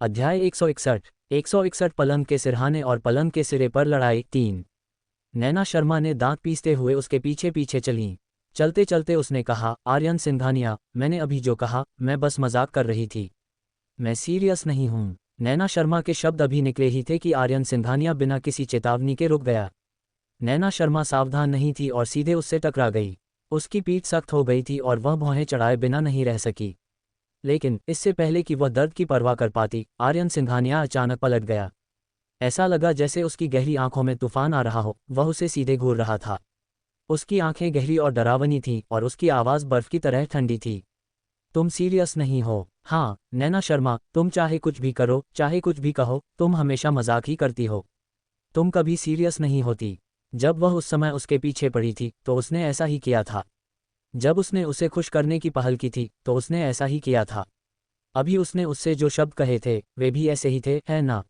अध्याय 161 पलंग के सिरहाने और पलंग के सिरे पर लड़ाई 3। नैना शर्मा ने दांत पीसते हुए उसके पीछे पीछे चलीं। चलते चलते उसने कहा, आर्यन सिंघानिया, मैंने अभी जो कहा, मैं बस मजाक कर रही थी। मैं सीरियस नहीं हूँ। नैना शर्मा के शब्द अभी निकले ही थे कि आर्यन सिंघानिया बिना किसी चेतावनी के रुक गया। नैना शर्मा सावधान नहीं थी और सीधे उससे टकरा गई। उसकी पीठ सख्त हो गई थी और वह भौहें चढ़ाए बिना नहीं रह सकी। लेकिन इससे पहले कि वह दर्द की परवाह कर पाती, आर्यन सिंघानिया अचानक पलट गया। ऐसा लगा जैसे उसकी गहरी आंखों में तूफान आ रहा हो। वह उसे सीधे घूर रहा था। उसकी आंखें गहरी और डरावनी थीं और उसकी आवाज़ बर्फ की तरह ठंडी थी। तुम सीरियस नहीं हो? हाँ नैना शर्मा, तुम चाहे कुछ भी करो, चाहे कुछ भी कहो, तुम हमेशा मजाक ही करती हो। तुम कभी सीरियस नहीं होती। जब वह उस समय उसके पीछे पड़ी थी तो उसने ऐसा ही किया था। जब उसने उसे खुश करने की पहल की थी तो उसने ऐसा ही किया था। अभी उसने उससे जो शब्द कहे थे वे भी ऐसे ही थे, है ना?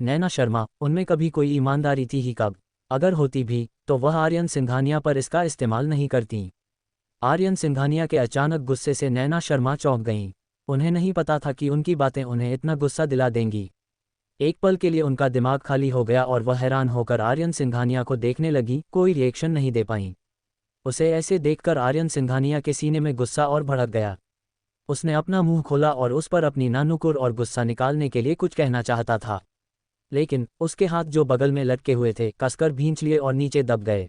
नैना शर्मा, उनमें कभी कोई ईमानदारी थी ही कब? अगर होती भी तो वह आर्यन सिंघानिया पर इसका इस्तेमाल नहीं करती। आर्यन सिंघानिया के अचानक गुस्से से नैना शर्मा चौंक गईं। उन्हें नहीं पता था कि उनकी बातें उन्हें इतना गुस्सा दिला देंगी। एक पल के लिए उनका दिमाग खाली हो गया और वह हैरान होकर आर्यन सिंघानिया को देखने लगी, कोई रिएक्शन नहीं दे पाईं। उसे ऐसे देखकर आर्यन सिंघानिया के सीने में गुस्सा और भड़क गया। उसने अपना मुंह खोला और उस पर अपनी नानुकुर और गुस्सा निकालने के लिए कुछ कहना चाहता था। लेकिन उसके हाथ जो बगल में लटके हुए थे कसकर भींच लिए और नीचे दब गए।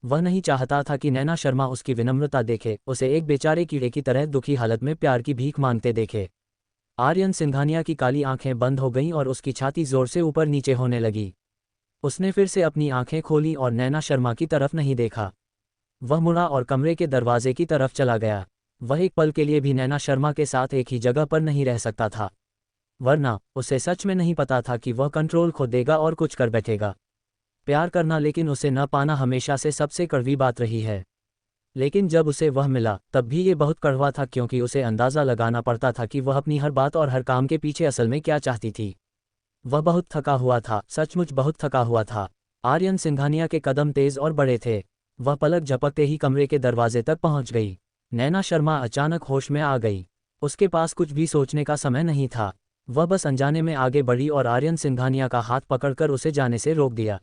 वह नहीं चाहता था कि नैना शर्मा उसकी विनम्रता देखे, उसे एक बेचारे कीड़े की तरह दुखी हालत में प्यार की भीख मांगते देखे। आर्यन सिंघानिया की काली आंखें बंद हो गईं और उसकी छाती जोर से ऊपर नीचे होने लगी। उसने फिर से अपनी आंखें खोली और नैना शर्मा की तरफ नहीं देखा। वह मुड़ा और कमरे के दरवाजे की तरफ चला गया। वह एक पल के लिए भी नैना शर्मा के साथ एक ही जगह पर नहीं रह सकता था, वरना उसे सच में नहीं पता था कि वह कंट्रोल खो देगा और कुछ कर बैठेगा। प्यार करना लेकिन उसे न पाना हमेशा से सबसे कड़वी बात रही है। लेकिन जब उसे वह मिला तब भी ये बहुत कड़वा था, क्योंकि उसे अंदाज़ा लगाना पड़ता था कि वह अपनी हर बात और हर काम के पीछे असल में क्या चाहती थी। वह बहुत थका हुआ था, सचमुच बहुत थका हुआ था। आर्यन सिंघानिया के कदम तेज और बड़े थे। वह पलक झपकते ही कमरे के दरवाजे तक पहुंच गई। नैना शर्मा अचानक होश में आ गई। उसके पास कुछ भी सोचने का समय नहीं था। वह बस अनजाने में आगे बढ़ी और आर्यन सिंघानिया का हाथ पकड़कर उसे जाने से रोक दिया।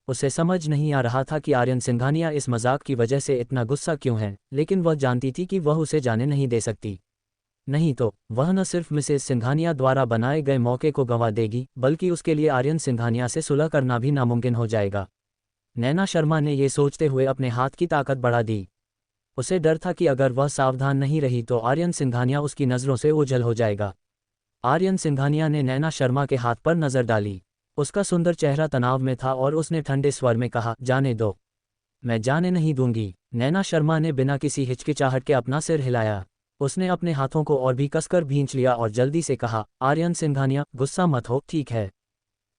उसे समझ नहीं आ रहा था कि आर्यन सिंघानिया इस मजाक की वजह से इतना गुस्सा क्यों है, लेकिन वह जानती थी कि वह उसे जाने नहीं दे सकती। नहीं तो वह न सिर्फ मिसेस सिंघानिया द्वारा बनाए गए मौके को गंवा देगी, बल्कि उसके लिए आर्यन सिंघानिया से सुलह करना भी नामुमकिन हो जाएगा। नैना शर्मा ने ये सोचते हुए अपने हाथ की ताकत बढ़ा दी। उसे डर था कि अगर वह सावधान नहीं रही तो आर्यन सिंघानिया उसकी नज़रों से ओझल हो जाएगा। आर्यन सिंघानिया ने नैना शर्मा के हाथ पर नज़र डाली। उसका सुंदर चेहरा तनाव में था और उसने ठंडे स्वर में कहा, जाने दो। मैं जाने नहीं दूंगी। नैना शर्मा ने बिना किसी हिचकिचाहट के अपना सिर हिलाया। उसने अपने हाथों को और भी कसकर भींच लिया और जल्दी से कहा, आर्यन सिंघानिया, गुस्सा मत हो, ठीक है?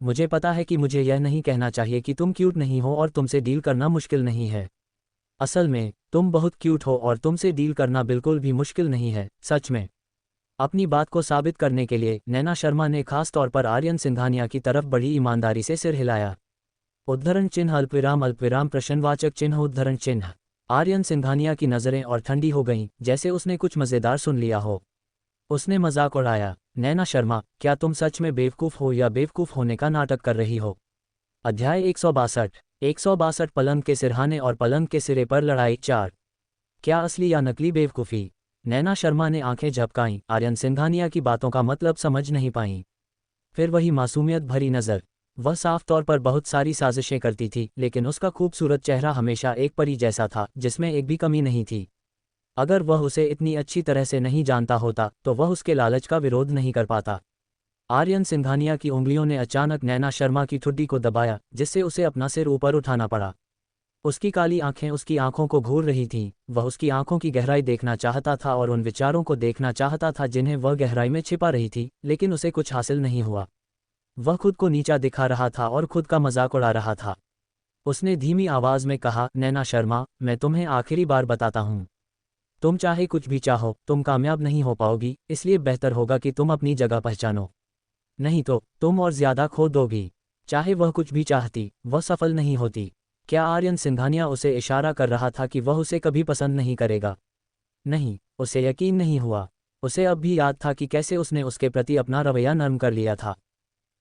मुझे पता है कि मुझे यह नहीं कहना चाहिए कि तुम क्यूट नहीं हो और तुमसे डील करना मुश्किल नहीं है। असल में तुम बहुत क्यूट हो और तुमसे डील करना बिल्कुल भी मुश्किल नहीं है, सच में। अपनी बात को साबित करने के लिए नैना शर्मा ने खास तौर पर आर्यन सिंघानिया की तरफ बड़ी ईमानदारी से सिर हिलाया। उद्धरण चिन्ह अल्पविराम प्रश्नवाचक चिन्ह उद्धरण चिन्ह। आर्यन सिंघानिया की नज़रें और ठंडी हो गईं, जैसे उसने कुछ मज़ेदार सुन लिया हो। उसने मजाक उड़ाया, नैना शर्मा, क्या तुम सच में बेवकूफ़ हो या बेवकूफ़ होने का नाटक कर रही हो? अध्याय 162 पलंग के सिरहाने और पलंग के सिरे पर लड़ाई 4। क्या असली या नकली बेवकूफ़ी? नैना शर्मा ने आंखें झपकाईं, आर्यन सिंघानिया की बातों का मतलब समझ नहीं पाईं। फिर वही मासूमियत भरी नज़र। वह साफ तौर पर बहुत सारी साजिशें करती थी, लेकिन उसका खूबसूरत चेहरा हमेशा एक परी जैसा था, जिसमें एक भी कमी नहीं थी। अगर वह उसे इतनी अच्छी तरह से नहीं जानता होता तो वह उसके लालच का विरोध नहीं कर पाता। आर्यन सिंघानिया की उंगलियों ने अचानक नैना शर्मा की ठुड्डी को दबाया, जिससे उसे अपना सिर ऊपर उठाना पड़ा। उसकी काली आंखें उसकी आंखों को घूर रही थीं। वह उसकी आंखों की गहराई देखना चाहता था और उन विचारों को देखना चाहता था जिन्हें वह गहराई में छिपा रही थी, लेकिन उसे कुछ हासिल नहीं हुआ। वह खुद को नीचा दिखा रहा था और खुद का मजाक उड़ा रहा था। उसने धीमी आवाज में कहा, नैना शर्मा, मैं तुम्हें आखिरी बार बताता हूँ, तुम चाहे कुछ भी चाहो, तुम कामयाब नहीं हो पाओगी, इसलिए बेहतर होगा कि तुम अपनी जगह पहचानो। नहीं तो तुम और ज्यादा खो दोगी। चाहे वह कुछ भी चाहती, वह सफल नहीं होती। क्या आर्यन सिंघानिया उसे इशारा कर रहा था कि वह उसे कभी पसंद नहीं करेगा? नहीं, उसे यकीन नहीं हुआ। उसे अब भी याद था कि कैसे उसने उसके प्रति अपना रवैया नरम कर लिया था।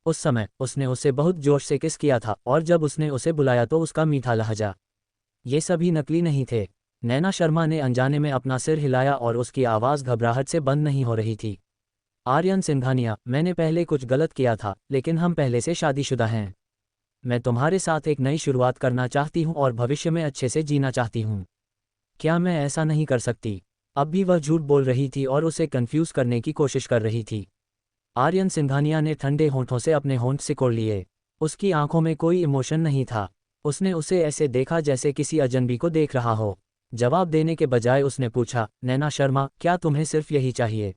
उस समय उसने उसे बहुत जोश से किस किया था और जब उसने उसे बुलाया तो उसका मीठा लहजा। ये सभी नकली नहीं थे। नैना शर्मा ने अनजाने में अपना सिर हिलाया और उसकी आवाज़ घबराहट से बंद नहीं हो रही थी। आर्यन सिंघानिया, मैंने पहले कुछ गलत किया था, लेकिन हम पहले से शादीशुदा हैं। मैं तुम्हारे साथ एक नई शुरुआत करना चाहती हूँ और भविष्य में अच्छे से जीना चाहती हूँ। क्या मैं ऐसा नहीं कर सकती? अब भी वह झूठ बोल रही थी और उसे कंफ्यूज करने की कोशिश कर रही थी। आर्यन सिंघानिया ने ठंडे होंठों से अपने होंठ सिकोड़ लिए। उसकी आंखों में कोई इमोशन नहीं था। उसने उसे ऐसे देखा जैसे किसी अजनबी को देख रहा हो। जवाब देने के बजाय उसने पूछा, नैना शर्मा, क्या तुम्हें सिर्फ यही चाहिए?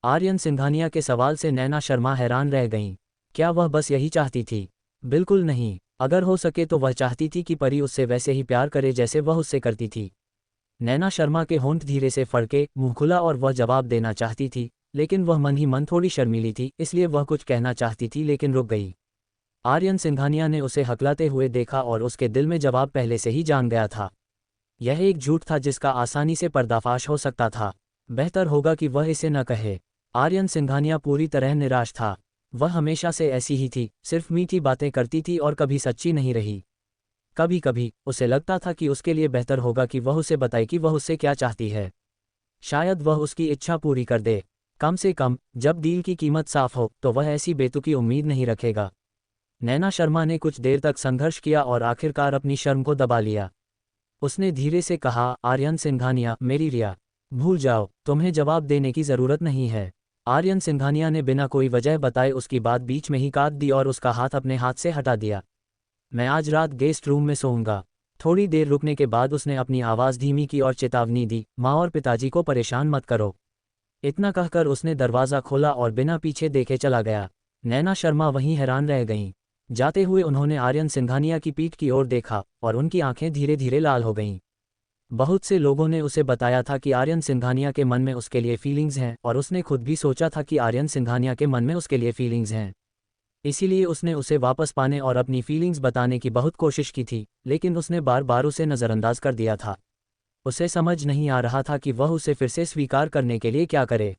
आर्यन सिंघानिया के सवाल से नैना शर्मा हैरान रह गईं। क्या वह बस यही चाहती थी? बिल्कुल नहीं। अगर हो सके तो वह चाहती थी कि परी उससे वैसे ही प्यार करे जैसे वह उससे करती थी। नैना शर्मा के होंठ धीरे से फड़के, मुंह खुला और वह जवाब देना चाहती थी, लेकिन वह मन ही मन थोड़ी शर्मीली थी, इसलिए वह कुछ कहना चाहती थी लेकिन रुक गई। आर्यन सिंघानिया ने उसे हकलाते हुए देखा और उसके दिल में जवाब पहले से ही जान गया था। यह एक झूठ था जिसका आसानी से पर्दाफाश हो सकता था। बेहतर होगा कि वह इसे न कहे। आर्यन सिंघानिया पूरी तरह निराश था। वह हमेशा से ऐसी ही थी, सिर्फ मीठी बातें करती थी और कभी सच्ची नहीं रही। कभी कभी उसे लगता था कि उसके लिए बेहतर होगा कि वह उसे बताए कि वह उससे क्या चाहती है। शायद वह उसकी इच्छा पूरी कर दे। कम से कम जब डील की कीमत साफ हो तो वह ऐसी बेतुकी उम्मीद नहीं रखेगा। नैना शर्मा ने कुछ देर तक संघर्ष किया और आखिरकार अपनी शर्म को दबा लिया। उसने धीरे से कहा, आर्यन सिंघानिया, मेरी रिया, भूल जाओ, तुम्हें जवाब देने की ज़रूरत नहीं है। आर्यन सिंघानिया ने बिना कोई वजह बताए उसकी बात बीच में ही काट दी और उसका हाथ अपने हाथ से हटा दिया। मैं आज रात गेस्ट रूम में सोऊंगा। थोड़ी देर रुकने के बाद उसने अपनी आवाज़ धीमी की और चेतावनी दी, माँ और पिताजी को परेशान मत करो। इतना कहकर उसने दरवाज़ा खोला और बिना पीछे देखे चला गया। नैना शर्मा वहीं हैरान रह गईं। जाते हुए उन्होंने आर्यन सिंघानिया की पीठ की ओर देखा और उनकी आंखें धीरे धीरे लाल हो गईं। बहुत से लोगों ने उसे बताया था कि आर्यन सिंघानिया के मन में उसके लिए फीलिंग्स हैं और उसने खुद भी सोचा था कि आर्यन सिंघानिया के मन में उसके लिए फीलिंग्स हैं। इसीलिए उसने उसे वापस पाने और अपनी फीलिंग्स बताने की बहुत कोशिश की थी, लेकिन उसने बार बार उसे नज़रअंदाज कर दिया था। उसे समझ नहीं आ रहा था कि वह उसे फिर से स्वीकार करने के लिए क्या करे।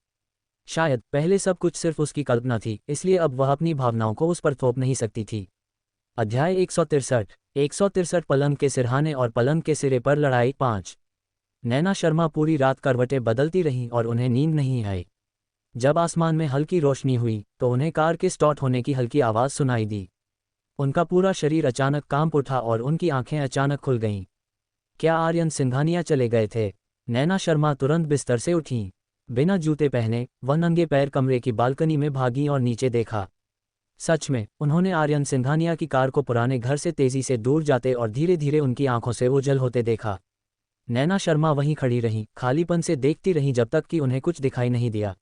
शायद पहले सब कुछ सिर्फ उसकी कल्पना थी, इसलिए अब वह अपनी भावनाओं को उस पर थोप नहीं सकती थी। अध्याय 163 पलंग के सिरहाने और पलंग के सिरे पर लड़ाई 5। नैना शर्मा पूरी रात करवटें बदलती रहीं और उन्हें नींद नहीं आई। जब आसमान में हल्की रोशनी हुई तो उन्हें कार के स्टार्ट होने की हल्की आवाज़ सुनाई दी। उनका पूरा शरीर अचानक कांप उठा और उनकी आंखें अचानक खुल गईं। क्या आर्यन सिंघानिया चले गए थे? नैना शर्मा तुरंत बिस्तर से उठीं। बिना जूते पहने वह नंगे पैर कमरे की बालकनी में भागीं और नीचे देखा। सच में उन्होंने आर्यन सिंघानिया की कार को पुराने घर से तेजी से दूर जाते और धीरे धीरे उनकी आंखों से ओझल होते देखा। नैना शर्मा वहीं खड़ी रहीं, खालीपन से देखती रहीं जब तक कि उन्हें कुछ दिखाई नहीं दिया।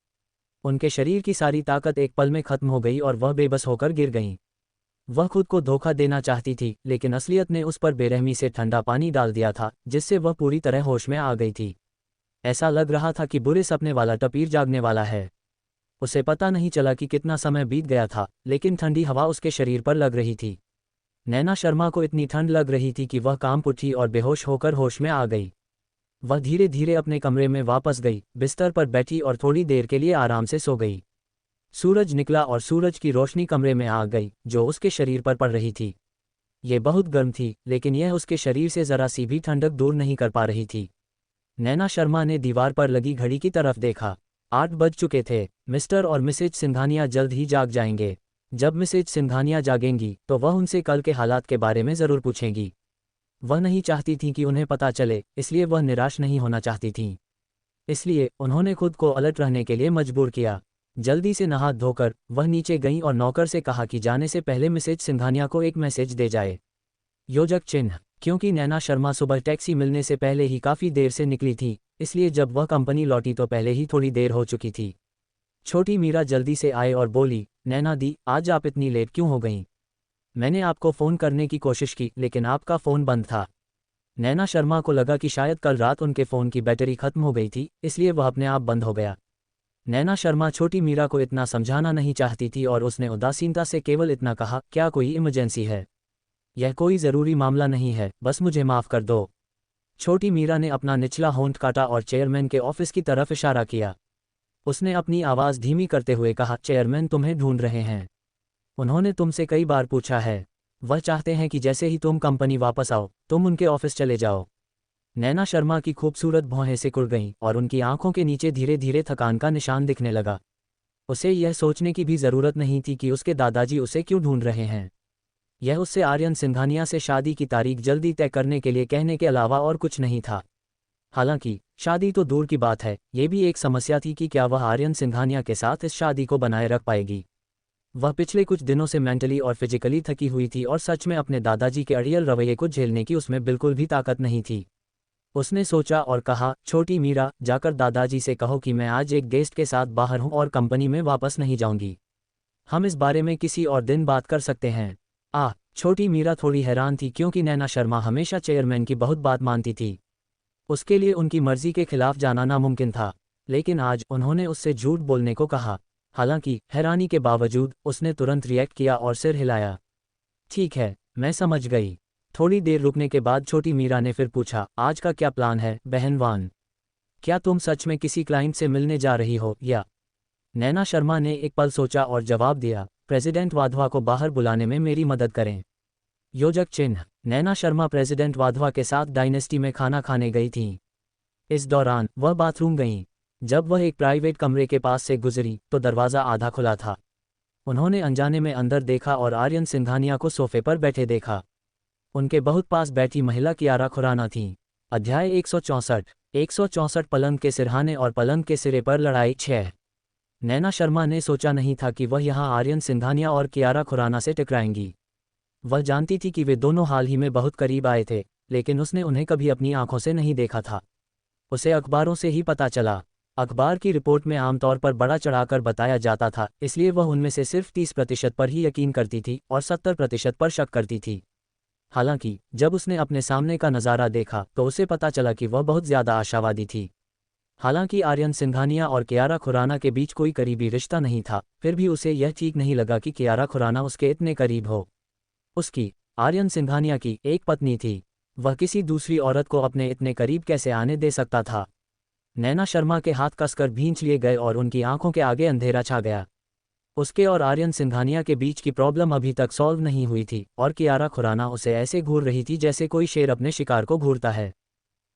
उनके शरीर की सारी ताकत एक पल में खत्म हो गई और वह बेबस होकर गिर गईं। वह खुद को धोखा देना चाहती थी, लेकिन असलियत ने उस पर बेरहमी से ठंडा पानी डाल दिया था, जिससे वह पूरी तरह होश में आ गई थी। ऐसा लग रहा था कि बुरे सपने वाला टपीर जागने वाला है। उसे पता नहीं चला कि कितना समय बीत गया था, लेकिन ठंडी हवा उसके शरीर पर लग रही थी। नैना शर्मा को इतनी ठंड लग रही थी कि वह कांप उठी और बेहोश होकर होश में आ गई। वह धीरे धीरे अपने कमरे में वापस गई, बिस्तर पर बैठी और थोड़ी देर के लिए आराम से सो गई। सूरज निकला और सूरज की रोशनी कमरे में आ गई, जो उसके शरीर पर पड़ रही थी। ये बहुत गर्म थी, लेकिन यह उसके शरीर से जरा सी भी ठंडक दूर नहीं कर पा रही थी। नैना शर्मा ने दीवार पर लगी घड़ी की तरफ देखा। 8 बज चुके थे। मिस्टर और मिसेज सिंघानिया जल्द ही जाग जाएंगे। जब मिसेज सिंघानिया जागेंगी तो वह उनसे कल के हालात के बारे में ज़रूर पूछेंगी। वह नहीं चाहती थी कि उन्हें पता चले, इसलिए वह निराश नहीं होना चाहती थीं। इसलिए उन्होंने खुद को अलर्ट रहने के लिए मजबूर किया। जल्दी से नहा धोकर वह नीचे गईं और नौकर से कहा कि जाने से पहले मिसेज सिंघानिया को एक मैसेज दे जाए। योजक चिन्ह। क्योंकि नैना शर्मा सुबह टैक्सी मिलने से पहले ही काफ़ी देर से निकली थी, इसलिए जब वह कंपनी लौटी तो पहले ही थोड़ी देर हो चुकी थी। छोटी मीरा जल्दी से आए और बोली, नैना दी, आज आप इतनी लेट क्यों हो गईं? मैंने आपको फ़ोन करने की कोशिश की, लेकिन आपका फ़ोन बंद था। नैना शर्मा को लगा कि शायद कल रात उनके फ़ोन की बैटरी खत्म हो गई थी, इसलिए वह अपने आप बंद हो गया। नैना शर्मा छोटी मीरा को इतना समझाना नहीं चाहती थी और उसने उदासीनता से केवल इतना कहा, क्या कोई इमरजेंसी है? यह कोई ज़रूरी मामला नहीं है, बस मुझे माफ़ कर दो। छोटी मीरा ने अपना निचला होंठ काटा और चेयरमैन के ऑफिस की तरफ इशारा किया। उसने अपनी आवाज़ धीमी करते हुए कहा, चेयरमैन तुम्हें ढूंढ रहे हैं। उन्होंने तुमसे कई बार पूछा है। वह चाहते हैं कि जैसे ही तुम कंपनी वापस आओ तुम उनके ऑफिस चले जाओ। नैना शर्मा की खूबसूरत भौहें सिकुड़ गईं और उनकी आंखों के नीचे धीरे धीरे थकान का निशान दिखने लगा। उसे यह सोचने की भी ज़रूरत नहीं थी कि उसके दादाजी उसे क्यों ढूंढ रहे हैं। यह उससे आर्यन सिंघानिया से शादी की तारीख जल्दी तय करने के लिए कहने के अलावा और कुछ नहीं था। हालांकि शादी तो दूर की बात है, ये भी एक समस्या थी कि क्या वह आर्यन सिंघानिया के साथ इस शादी को बनाए रख पाएगी। वह पिछले कुछ दिनों से मेंटली और फिजिकली थकी हुई थी और सच में अपने दादाजी के अड़ियल रवैये को झेलने की उसमें बिल्कुल भी ताकत नहीं थी। उसने सोचा और कहा, छोटी मीरा, जाकर दादाजी से कहो कि मैं आज एक गेस्ट के साथ बाहर हूं और कंपनी में वापस नहीं जाऊंगी। हम इस बारे में किसी और दिन बात कर सकते हैं। छोटी मीरा थोड़ी हैरान थी क्योंकि नैना शर्मा हमेशा चेयरमैन की बहुत बात मानती थी। उसके लिए उनकी मर्जी के खिलाफ जाना नामुमकिन था, लेकिन आज उन्होंने उससे झूठ बोलने को कहा। हालांकि हैरानी के बावजूद उसने तुरंत रिएक्ट किया और सिर हिलाया। ठीक है, मैं समझ गई। थोड़ी देर रुकने के बाद छोटी मीरा ने फिर पूछा, आज का क्या प्लान है बहन वान? क्या तुम सच में किसी क्लाइंट से मिलने जा रही हो या? नैना शर्मा ने एक पल सोचा और जवाब दिया, प्रेसिडेंट वाधवा को बाहर बुलाने में मेरी मदद करें। योजक चिन्ह। नैना शर्मा प्रेसिडेंट वाधवा के साथ डायनेस्टी में खाना खाने गई थीं। इस दौरान वह बाथरूम गईं। जब वह एक प्राइवेट कमरे के पास से गुजरी तो दरवाज़ा आधा खुला था। उन्होंने अनजाने में अंदर देखा और आर्यन सिंघानिया को सोफे पर बैठे देखा। उनके बहुत पास बैठी महिला कियारा खुराना थीं। अध्याय 164 पलंग के सिरहाने और पलंग के सिरे पर लड़ाई 6। नैना शर्मा ने सोचा नहीं था कि वह यहाँ आर्यन सिंघानिया और कियारा खुराना से टकराएंगी। वह जानती थी कि वे दोनों हाल ही में बहुत करीब आए थे, लेकिन उसने उन्हें कभी अपनी आंखों से नहीं देखा था। उसे अखबारों से ही पता चला। अखबार की रिपोर्ट में आमतौर पर बड़ा चढ़ाकर बताया जाता था, इसलिए वह उनमें से सिर्फ 30% पर ही यकीन करती थी और 70% पर शक करती थी। हालांकि जब उसने अपने सामने का नज़ारा देखा तो उसे पता चला कि वह बहुत ज़्यादा आशावादी थी। हालांकि आर्यन सिंघानिया और कियारा खुराना के बीच कोई करीबी रिश्ता नहीं था, फिर भी उसे यह ठीक नहीं लगा कि कियारा खुराना उसके इतने करीब हो। उसकी, आर्यन सिंघानिया की, एक पत्नी थी। वह किसी दूसरी औरत को अपने इतने करीब कैसे आने दे सकता था? नैना शर्मा के हाथ कसकर भींच लिए गए और उनकी आंखों के आगे अंधेरा छा गया। उसके और आर्यन सिंघानिया के बीच की प्रॉब्लम अभी तक सॉल्व नहीं हुई थी और कियारा खुराना उसे ऐसे घूर रही थी जैसे कोई शेर अपने शिकार को घूरता है।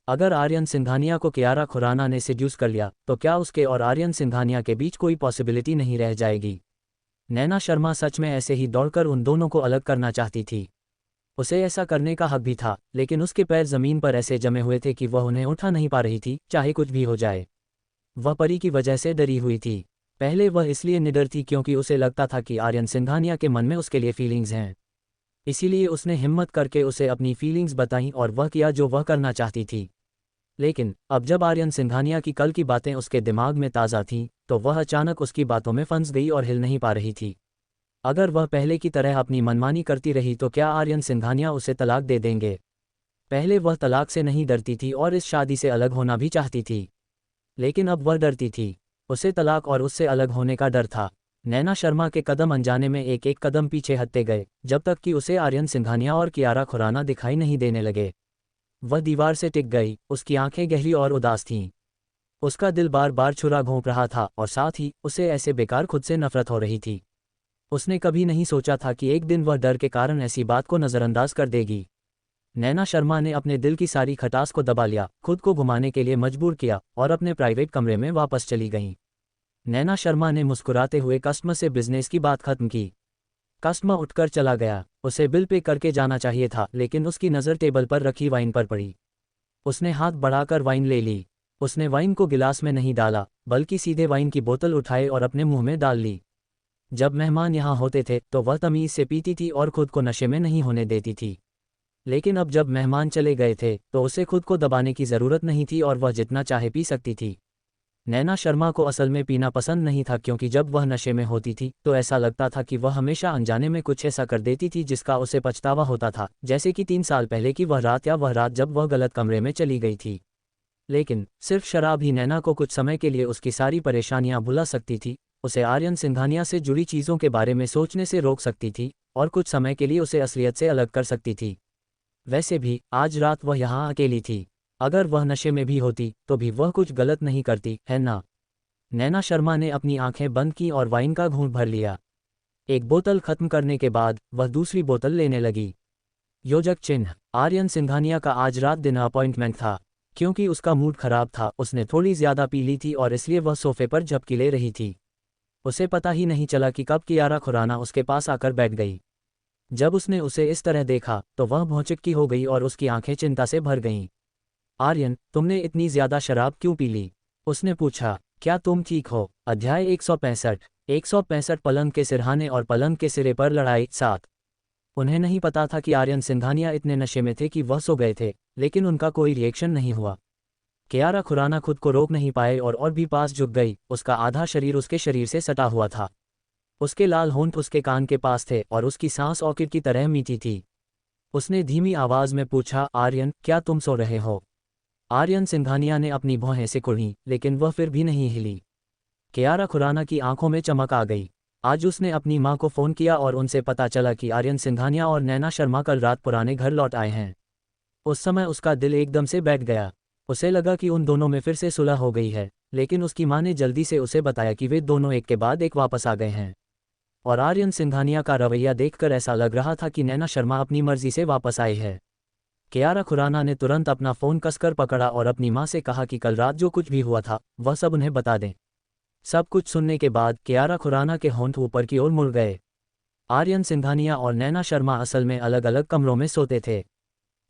अगर आर्यन सिंघानिया को कियारा खुराना ने सेड्यूस कर लिया तो क्या उसके और आर्यन सिंघानिया के बीच कोई पॉसिबिलिटी नहीं रह जाएगी? नैना शर्मा सच में ऐसे ही दौड़कर उन दोनों को अलग करना चाहती थी। उसे ऐसा करने का हक भी था, लेकिन उसके पैर जमीन पर ऐसे जमे हुए थे कि वह उन्हें उठा नहीं पा रही थी, चाहे कुछ भी हो जाए। वह परी की वजह से डरी हुई थी। पहले वह इसलिए निडर थी क्योंकि उसे लगता था कि आर्यन सिंघानिया के मन में उसके लिए फीलिंग्स हैं। इसीलिए उसने हिम्मत करके उसे अपनी फीलिंग्स बताईं और वह किया जो वह करना चाहती थी। लेकिन अब जब आर्यन सिंघानिया की कल की बातें उसके दिमाग में ताज़ा थीं, तो वह अचानक उसकी बातों में फंस गई और हिल नहीं पा रही थी। अगर वह पहले की तरह अपनी मनमानी करती रही तो क्या आर्यन सिंघानिया उसे तलाक दे देंगे? पहले वह तलाक से नहीं डरती थी और इस शादी से अलग होना भी चाहती थी, लेकिन अब वह डरती थी। उसे तलाक और उससे अलग होने का डर था। नैना शर्मा के कदम अनजाने में एक एक कदम पीछे हटते गए, जब तक कि उसे आर्यन सिंघानिया और कियारा खुराना दिखाई नहीं देने लगे। वह दीवार से टिक गई, उसकी आंखें गहरी और उदास थीं। उसका दिल बार बार छुरा घोंप रहा था और साथ ही उसे ऐसे बेकार खुद से नफरत हो रही थी। उसने कभी नहीं सोचा था कि एक दिन वह डर के कारण ऐसी बात को नज़रअंदाज कर देगी। नैना शर्मा ने अपने दिल की सारी खटास को दबा लिया, खुद को घुमाने के लिए मजबूर किया और अपने प्राइवेट कमरे में वापस चली गईं। नैना शर्मा ने मुस्कुराते हुए कस्टमर से बिजनेस की बात खत्म की। कस्टमर उठकर चला गया। उसे बिल पे करके जाना चाहिए था, लेकिन उसकी नज़र टेबल पर रखी वाइन पर पड़ी। उसने हाथ बढ़ाकर वाइन ले ली। उसने वाइन को गिलास में नहीं डाला, बल्कि सीधे वाइन की बोतल उठाई और अपने मुंह में डाल ली। जब मेहमान यहाँ होते थे तो वह तमीज़ से पीती थी और खुद को नशे में नहीं होने देती थी, लेकिन अब जब मेहमान चले गए थे तो उसे खुद को दबाने की ज़रूरत नहीं थी और वह जितना चाहे पी सकती थी। नैना शर्मा को असल में पीना पसंद नहीं था, क्योंकि जब वह नशे में होती थी तो ऐसा लगता था कि वह हमेशा अनजाने में कुछ ऐसा कर देती थी जिसका उसे पछतावा होता था, जैसे कि 3 साल पहले की वह रात या वह रात जब वह गलत कमरे में चली गई थी। लेकिन सिर्फ शराब ही नैना को कुछ समय के लिए उसकी सारी परेशानियां भुला सकती थी, उसे आर्यन सिंघानिया से जुड़ी चीज़ों के बारे में सोचने से रोक सकती थी और कुछ समय के लिए उसे असलियत से अलग कर सकती थी। वैसे भी आज रात वह यहाँ अकेली थी। अगर वह नशे में भी होती तो भी वह कुछ गलत नहीं करती, है ना? नैना शर्मा ने अपनी आंखें बंद की और वाइन का घूंट भर लिया। एक बोतल खत्म करने के बाद वह दूसरी बोतल लेने लगी। योजक चिन्ह, आर्यन सिंघानिया का आज रात दिन अपॉइंटमेंट था। क्योंकि उसका मूड खराब था, उसने थोड़ी ज्यादा पी ली थी और इसलिए वह सोफे पर झपकी ले रही थी। उसे पता ही नहीं चला कि कब कियारा खुराना उसके पास आकर बैठ गई। जब उसने उसे इस तरह देखा तो वह भौचक्की हो गई और उसकी आंखें चिंता से भर गईं। आर्यन, तुमने इतनी ज्यादा शराब क्यों पी ली? उसने पूछा। क्या तुम ठीक हो? अध्याय 165 पलंग के सिरहाने और पलंग के सिरे पर लड़ाई 7। उन्हें नहीं पता था कि आर्यन सिंघानिया इतने नशे में थे कि वह सो गए थे, लेकिन उनका कोई रिएक्शन नहीं हुआ। कियारा खुराना खुद को रोक नहीं पाए और भी पास झुक गई। उसका आधा शरीर उसके शरीर से सटा हुआ था। उसके लाल होंठ उसके कान के पास थे और उसकी सांस ऑर्किड की तरह मीठी थी। उसने धीमी आवाज में पूछा, आर्यन, क्या तुम सो रहे हो? आर्यन सिंघानिया ने अपनी भौहें सिकुड़ी, लेकिन वह फिर भी नहीं हिली। कियारा खुराना की आंखों में चमक आ गई। आज उसने अपनी मां को फ़ोन किया और उनसे पता चला कि आर्यन सिंघानिया और नैना शर्मा कल रात पुराने घर लौट आए हैं। उस समय उसका दिल एकदम से बैठ गया। उसे लगा कि उन दोनों में फिर से सुलह हो गई है, लेकिन उसकी मां ने जल्दी से उसे बताया कि वे दोनों एक के बाद एक वापस आ गए हैं। और आर्यन सिंघानिया का रवैया देखकर ऐसा लग रहा था कि नैना शर्मा अपनी मर्जी से वापस आई है। कियारा खुराना ने तुरंत अपना फ़ोन कसकर पकड़ा और अपनी मां से कहा कि कल रात जो कुछ भी हुआ था वह सब उन्हें बता दें। सब कुछ सुनने के बाद कियारा खुराना के होंठ ऊपर की ओर मुड़ गए। आर्यन सिंघानिया और नैना शर्मा असल में अलग अलग कमरों में सोते थे।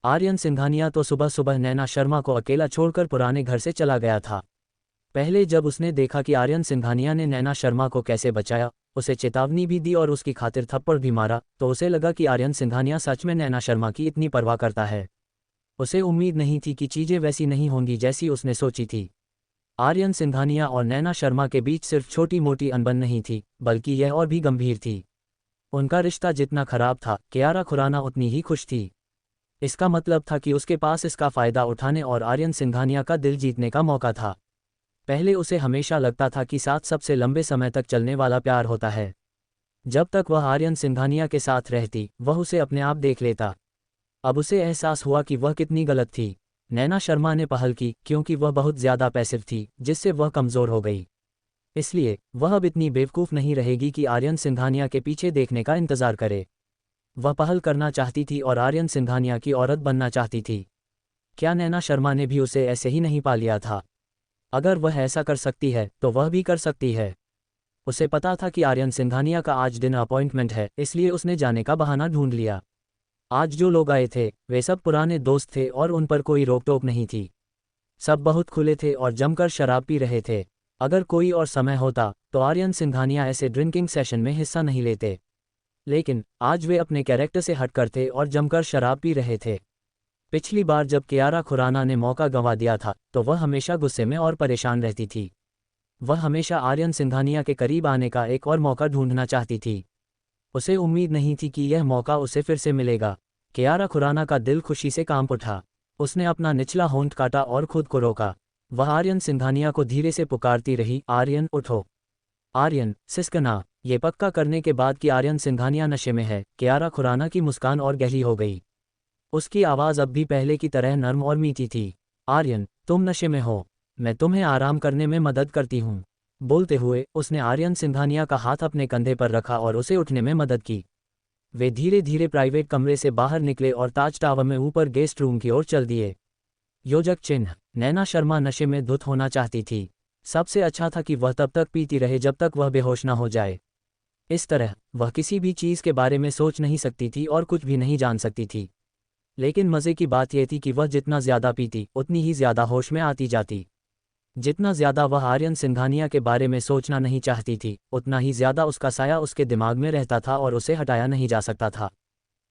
आर्यन सिंघानिया तो सुबह सुबह नैना शर्मा को अकेला छोड़कर पुराने घर से चला गया था। पहले जब उसने देखा कि आर्यन सिंघानिया ने नैना शर्मा को कैसे बचाया, उसे चेतावनी भी दी और उसकी खातिर थप्पड़ भी मारा, तो उसे लगा कि आर्यन सिंघानिया सच में नैना शर्मा की इतनी परवाह करता है। उसे उम्मीद नहीं थी कि चीजें वैसी नहीं होंगी जैसी उसने सोची थी। आर्यन सिंघानिया और नैना शर्मा के बीच सिर्फ छोटी मोटी अनबन नहीं थी, बल्कि यह और भी गंभीर थी। उनका रिश्ता जितना खराब था, कियारा खुराना उतनी ही खुश थी। इसका मतलब था कि उसके पास इसका फायदा उठाने और आर्यन सिंघानिया का दिल जीतने का मौका था। पहले उसे हमेशा लगता था कि साथ सबसे लंबे समय तक चलने वाला प्यार होता है। जब तक वह आर्यन सिंघानिया के साथ रहती, वह उसे अपने आप देख लेता। अब उसे एहसास हुआ कि वह कितनी गलत थी। नैना शर्मा ने पहल की क्योंकि वह बहुत ज्यादा पैसिव थी, जिससे वह कमजोर हो गई। इसलिए वह अब इतनी बेवकूफ़ नहीं रहेगी कि आर्यन सिंघानिया के पीछे देखने का इंतजार करे। वह पहल करना चाहती थी और आर्यन सिंघानिया की औरत बनना चाहती थी। क्या नैना शर्मा ने भी उसे ऐसे ही नहीं पा लिया था? अगर वह ऐसा कर सकती है तो वह भी कर सकती है। उसे पता था कि आर्यन सिंघानिया का आज डिनर अपॉइंटमेंट है, इसलिए उसने जाने का बहाना ढूंढ लिया। आज जो लोग आए थे वे सब पुराने दोस्त थे और उन पर कोई रोक टोक नहीं थी। सब बहुत खुले थे और जमकर शराब पी रहे थे। अगर कोई और समय होता तो आर्यन सिंघानिया ऐसे ड्रिंकिंग सेशन में हिस्सा नहीं लेते, लेकिन आज वे अपने कैरेक्टर से हटकर थे और जमकर शराब पी रहे थे। पिछली बार जब कियारा खुराना ने मौका गंवा दिया था तो वह हमेशा गुस्से में और परेशान रहती थी। वह हमेशा आर्यन सिंघानिया के करीब आने का एक और मौका ढूंढना चाहती थी। उसे उम्मीद नहीं थी कि यह मौका उसे फिर से मिलेगा। कियारा खुराना का दिल खुशी से कांप उठा। उसने अपना निचला होंठ काटा और खुद को रोका। वह आर्यन सिंघानिया को धीरे से पुकारती रही, आर्यन उठो। आर्यन, सिसकना। ये पक्का करने के बाद कि आर्यन सिंघानिया नशे में है, कियारा खुराना की मुस्कान और गहरी हो गई। उसकी आवाज़ अब भी पहले की तरह नर्म और मीठी थी। आर्यन, तुम नशे में हो, मैं तुम्हें आराम करने में मदद करती हूँ। बोलते हुए उसने आर्यन सिंघानिया का हाथ अपने कंधे पर रखा और उसे उठने में मदद की। वे धीरे धीरे प्राइवेट कमरे से बाहर निकले और ताज टावर में ऊपर गेस्ट रूम की ओर चल दिए। योजक चिन्ह, नैना शर्मा नशे में धुत होना चाहती थी। सबसे अच्छा था कि वह तब तक पीती रहे जब तक वह बेहोश न हो जाए। इस तरह वह किसी भी चीज़ के बारे में सोच नहीं सकती थी और कुछ भी नहीं जान सकती थी। लेकिन मज़े की बात यह थी कि वह जितना ज़्यादा पीती उतनी ही ज़्यादा होश में आती जाती। जितना ज़्यादा वह आर्यन सिंघानिया के बारे में सोचना नहीं चाहती थी, उतना ही ज़्यादा उसका साया उसके दिमाग में रहता था और उसे हटाया नहीं जा सकता था।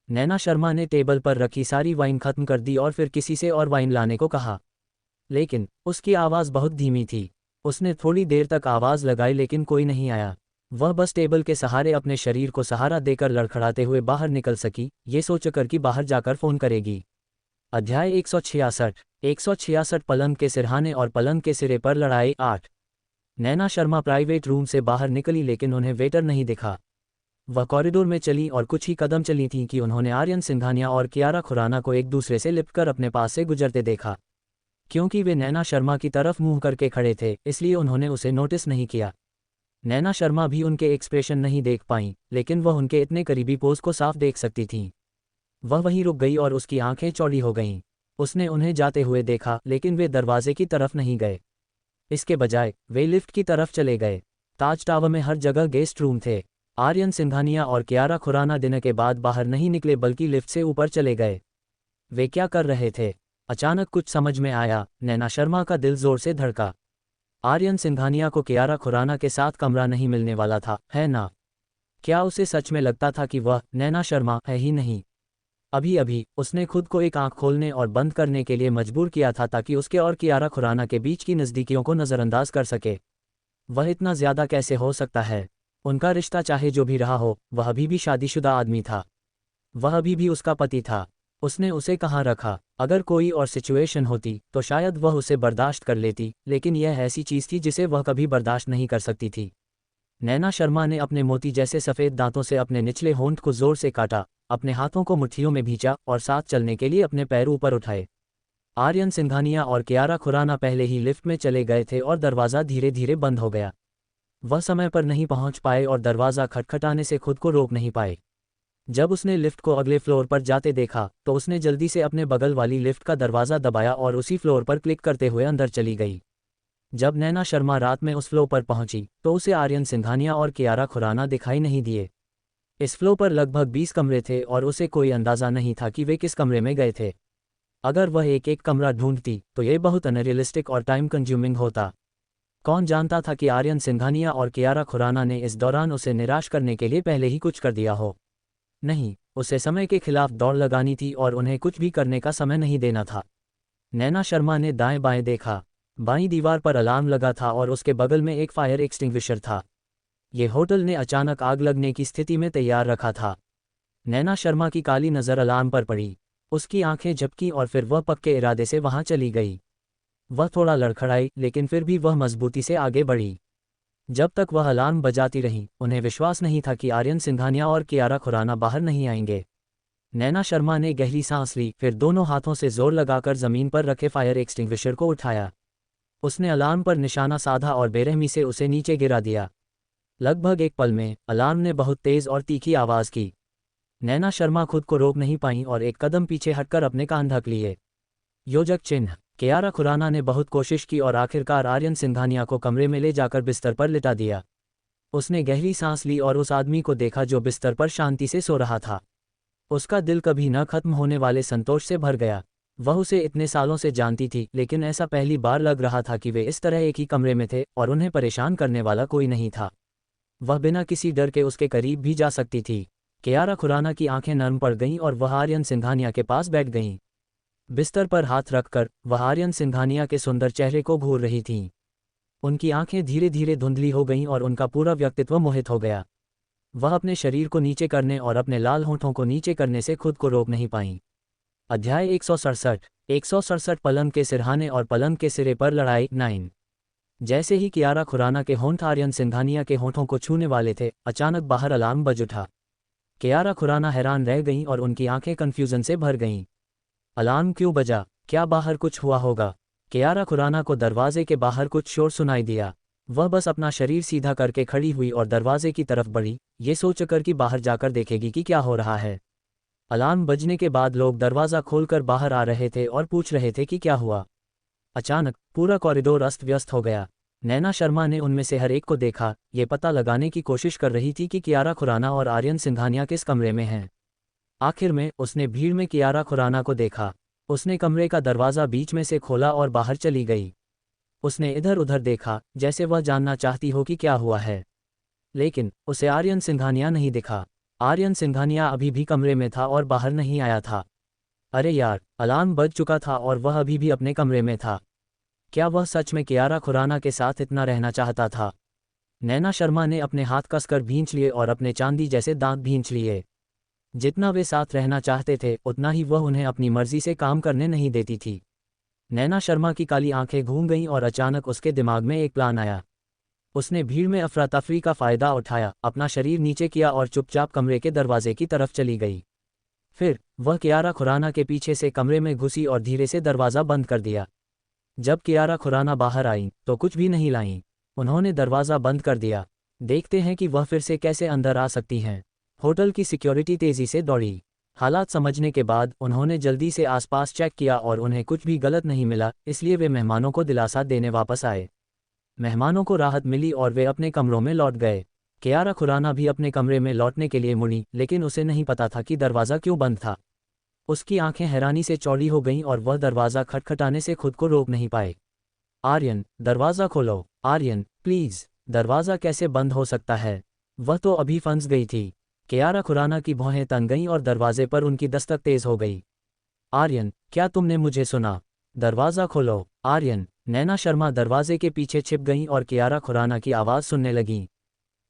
नैना शर्मा ने टेबल पर रखी सारी वाइन खत्म कर दी और फिर किसी से और वाइन लाने को कहा, लेकिन उसकी आवाज़ बहुत धीमी थी। उसने थोड़ी देर तक आवाज़ लगाई लेकिन कोई नहीं आया। वह बस टेबल के सहारे अपने शरीर को सहारा देकर लड़खड़ाते हुए बाहर निकल सकी, ये सोचकर कि बाहर जाकर फ़ोन करेगी। अध्याय 166 पलंग के सिरहाने और पलंग के सिरे पर लड़ाई 8। नैना शर्मा प्राइवेट रूम से बाहर निकली लेकिन उन्हें वेटर नहीं दिखा। वह कॉरिडोर में चली और कुछ ही कदम चली थीं कि उन्होंने आर्यन सिंघानिया और कियारा खुराना को एक दूसरे से लिपटकर अपने पास से गुजरते देखा। क्योंकि वे नैना शर्मा की तरफ मुंह करके खड़े थे, इसलिए उन्होंने उसे नोटिस नहीं किया। नैना शर्मा भी उनके एक्सप्रेशन नहीं देख पाईं, लेकिन वह उनके इतने करीबी पोज को साफ देख सकती थीं। वह वहीं रुक गई और उसकी आंखें चौड़ी हो गईं। उसने उन्हें जाते हुए देखा, लेकिन वे दरवाजे की तरफ नहीं गए। इसके बजाय वे लिफ्ट की तरफ चले गए। ताज टावर में हर जगह गेस्ट रूम थे। आर्यन सिंघानिया और कियारा खुराना डिनर के बाद बाहर नहीं निकले, बल्कि लिफ्ट से ऊपर चले गए। वे क्या कर रहे थे? अचानक कुछ समझ में आया। नैना शर्मा का दिल जोर से धड़का। आर्यन सिंघानिया को कियारा खुराना के साथ कमरा नहीं मिलने वाला था, है ना? क्या उसे सच में लगता था कि वह नैना शर्मा है ही नहीं? अभी अभी उसने खुद को एक आंख खोलने और बंद करने के लिए मजबूर किया था, ताकि उसके और कियारा खुराना के बीच की नज़दीकियों को नज़रअंदाज कर सके। वह इतना ज़्यादा कैसे हो सकता है? उनका रिश्ता चाहे जो भी रहा हो, वह अभी भी शादीशुदा आदमी था। वह अभी भी उसका पति था। उसने उसे कहाँ रखा? अगर कोई और सिचुएशन होती तो शायद वह उसे बर्दाश्त कर लेती, लेकिन यह ऐसी चीज़ थी जिसे वह कभी बर्दाश्त नहीं कर सकती थी। नैना शर्मा ने अपने मोती जैसे सफ़ेद दांतों से अपने निचले होंठ को जोर से काटा, अपने हाथों को मुट्ठियों में भींचा और साथ चलने के लिए अपने पैर ऊपर उठाए। आर्यन सिंघानिया और कियारा खुराना पहले ही लिफ्ट में चले गए थे और दरवाज़ा धीरे धीरे बंद हो गया। वह समय पर नहीं पहुंच पाए और दरवाज़ा खटखटाने से खुद को रोक नहीं पाए। जब उसने लिफ्ट को अगले फ्लोर पर जाते देखा तो उसने जल्दी से अपने बगल वाली लिफ्ट का दरवाज़ा दबाया और उसी फ्लोर पर क्लिक करते हुए अंदर चली गई। जब नैना शर्मा रात में उस फ्लोर पर पहुंची तो उसे आर्यन सिंघानिया और कियारा खुराना दिखाई नहीं दिए। इस फ्लोर पर लगभग 20 कमरे थे और उसे कोई अंदाज़ा नहीं था कि वे किस कमरे में गए थे। अगर वह एक एक कमरा ढूंढती तो ये बहुत अनरियलिस्टिक और टाइम कंज्यूमिंग होता। कौन जानता था कि आर्यन सिंघानिया और कियारा खुराना ने इस दौरान उसे निराश करने के लिए पहले ही कुछ कर दिया हो। नहीं, उसे समय के खिलाफ दौड़ लगानी थी और उन्हें कुछ भी करने का समय नहीं देना था। नैना शर्मा ने दाएं बाएं देखा। बाईं दीवार पर अलार्म लगा था और उसके बगल में एक फायर एक्सटिंग्विशर था। ये होटल ने अचानक आग लगने की स्थिति में तैयार रखा था। नैना शर्मा की काली नज़र अलार्म पर पड़ी। उसकी आंखें झपकीं और फिर वह पक्के इरादे से वहां चली गई। वह थोड़ा लड़खड़ाई, लेकिन फिर भी वह मजबूती से आगे बढ़ी। जब तक वह अलार्म बजाती रही, उन्हें विश्वास नहीं था कि आर्यन सिंघानिया और कियारा खुराना बाहर नहीं आएंगे। नैना शर्मा ने गहरी सांस ली, फिर दोनों हाथों से जोर लगाकर जमीन पर रखे फायर एक्सटिंग्विशर को उठाया। उसने अलार्म पर निशाना साधा और बेरहमी से उसे नीचे गिरा दिया। लगभग एक पल में अलार्म ने बहुत तेज और तीखी आवाज़ की। नैना शर्मा खुद को रोक नहीं पाई और एक कदम पीछे हटकर अपने कान ढक लिए। योजक चिन्ह। कियारा खुराना ने बहुत कोशिश की और आखिरकार आर्यन सिंघानिया को कमरे में ले जाकर बिस्तर पर लिटा दिया। उसने गहरी सांस ली और उस आदमी को देखा जो बिस्तर पर शांति से सो रहा था। उसका दिल कभी न खत्म होने वाले संतोष से भर गया। वह उसे इतने सालों से जानती थी, लेकिन ऐसा पहली बार लग रहा था कि वे इस तरह एक ही कमरे में थे और उन्हें परेशान करने वाला कोई नहीं था। वह बिना किसी डर के उसके करीब भी जा सकती थी। कियारा खुराना की आंखें नरम पड़ गईं और वह आर्यन सिंघानिया के पास बैठ गईं। बिस्तर पर हाथ रखकर वह आर्यन सिंघानिया के सुंदर चेहरे को घूर रही थीं। उनकी आंखें धीरे धीरे धुंधली हो गईं और उनका पूरा व्यक्तित्व मोहित हो गया। वह अपने शरीर को नीचे करने और अपने लाल होंठों को नीचे करने से खुद को रोक नहीं पाईं। अध्याय 167 पलंग के सिरहाने और पलंग के सिरे पर लड़ाई 9। जैसे ही कियारा खुराना के होंठ आर्यन सिंघानिया के होंठों को छूने वाले थे, अचानक बाहर अलार्म बज उठा। कियारा खुराना हैरान रह गईं और उनकी आंखें कन्फ्यूजन से भर गईं। अलार्म क्यों बजा? क्या बाहर कुछ हुआ होगा? कियारा खुराना को दरवाजे के बाहर कुछ शोर सुनाई दिया। वह बस अपना शरीर सीधा करके खड़ी हुई और दरवाजे की तरफ बढ़ी, ये सोचकर कि बाहर जाकर देखेगी कि क्या हो रहा है। अलार्म बजने के बाद लोग दरवाज़ा खोलकर बाहर आ रहे थे और पूछ रहे थे कि क्या हुआ। अचानक पूरा कॉरिडोर अस्त व्यस्त हो गया। नैना शर्मा ने उनमें से हर एक को देखा, ये पता लगाने की कोशिश कर रही थी कि कियारा खुराना और आर्यन सिंघानिया किस कमरे में हैं। आखिर में उसने भीड़ में कियारा खुराना को देखा। उसने कमरे का दरवाज़ा बीच में से खोला और बाहर चली गई। उसने इधर उधर देखा, जैसे वह जानना चाहती हो कि क्या हुआ है, लेकिन उसे आर्यन सिंघानिया नहीं दिखा। आर्यन सिंघानिया अभी भी कमरे में था और बाहर नहीं आया था। अरे यार, अलार्म बज चुका था और वह अभी भी अपने कमरे में था। क्या वह सच में कियारा खुराना के साथ इतना रहना चाहता था? नैना शर्मा ने अपने हाथ कसकर भींच लिए और अपने चांदी जैसे दांत भींच लिए। जितना वे साथ रहना चाहते थे, उतना ही वह उन्हें अपनी मर्जी से काम करने नहीं देती थी। नैना शर्मा की काली आंखें घूम गईं और अचानक उसके दिमाग में एक प्लान आया। उसने भीड़ में अफरा तफरी का फ़ायदा उठाया, अपना शरीर नीचे किया और चुपचाप कमरे के दरवाजे की तरफ चली गई। फिर वह कियारा खुराना के पीछे से कमरे में घुसी और धीरे से दरवाज़ा बंद कर दिया। जब कियारा खुराना बाहर आईं तो कुछ भी नहीं लाईं। उन्होंने दरवाज़ा बंद कर दिया। देखते हैं कि वह फिर से कैसे अंदर आ सकती हैं। होटल की सिक्योरिटी तेज़ी से दौड़ी। हालात समझने के बाद उन्होंने जल्दी से आसपास चेक किया और उन्हें कुछ भी गलत नहीं मिला, इसलिए वे मेहमानों को दिलासा देने वापस आए। मेहमानों को राहत मिली और वे अपने कमरों में लौट गए। कियारा खुराना भी अपने कमरे में लौटने के लिए मुड़ी, लेकिन उसे नहीं पता था कि दरवाज़ा क्यों बंद था। उसकी आंखें हैरानी से चौड़ी हो गईं और वह दरवाज़ा खटखटाने से खुद को रोक नहीं पाए। आर्यन, दरवाज़ा खोलो। आर्यन, प्लीज़। दरवाज़ा कैसे बंद हो सकता है? वह तो अभी फंस गई थी। कियारा खुराना की भौहें तन गईं और दरवाजे पर उनकी दस्तक तेज़ हो गई। आर्यन, क्या तुमने मुझे सुना? दरवाज़ा खोलो। आर्यन। नैना शर्मा दरवाजे के पीछे छिप गईं और कियारा खुराना की आवाज़ सुनने लगीं।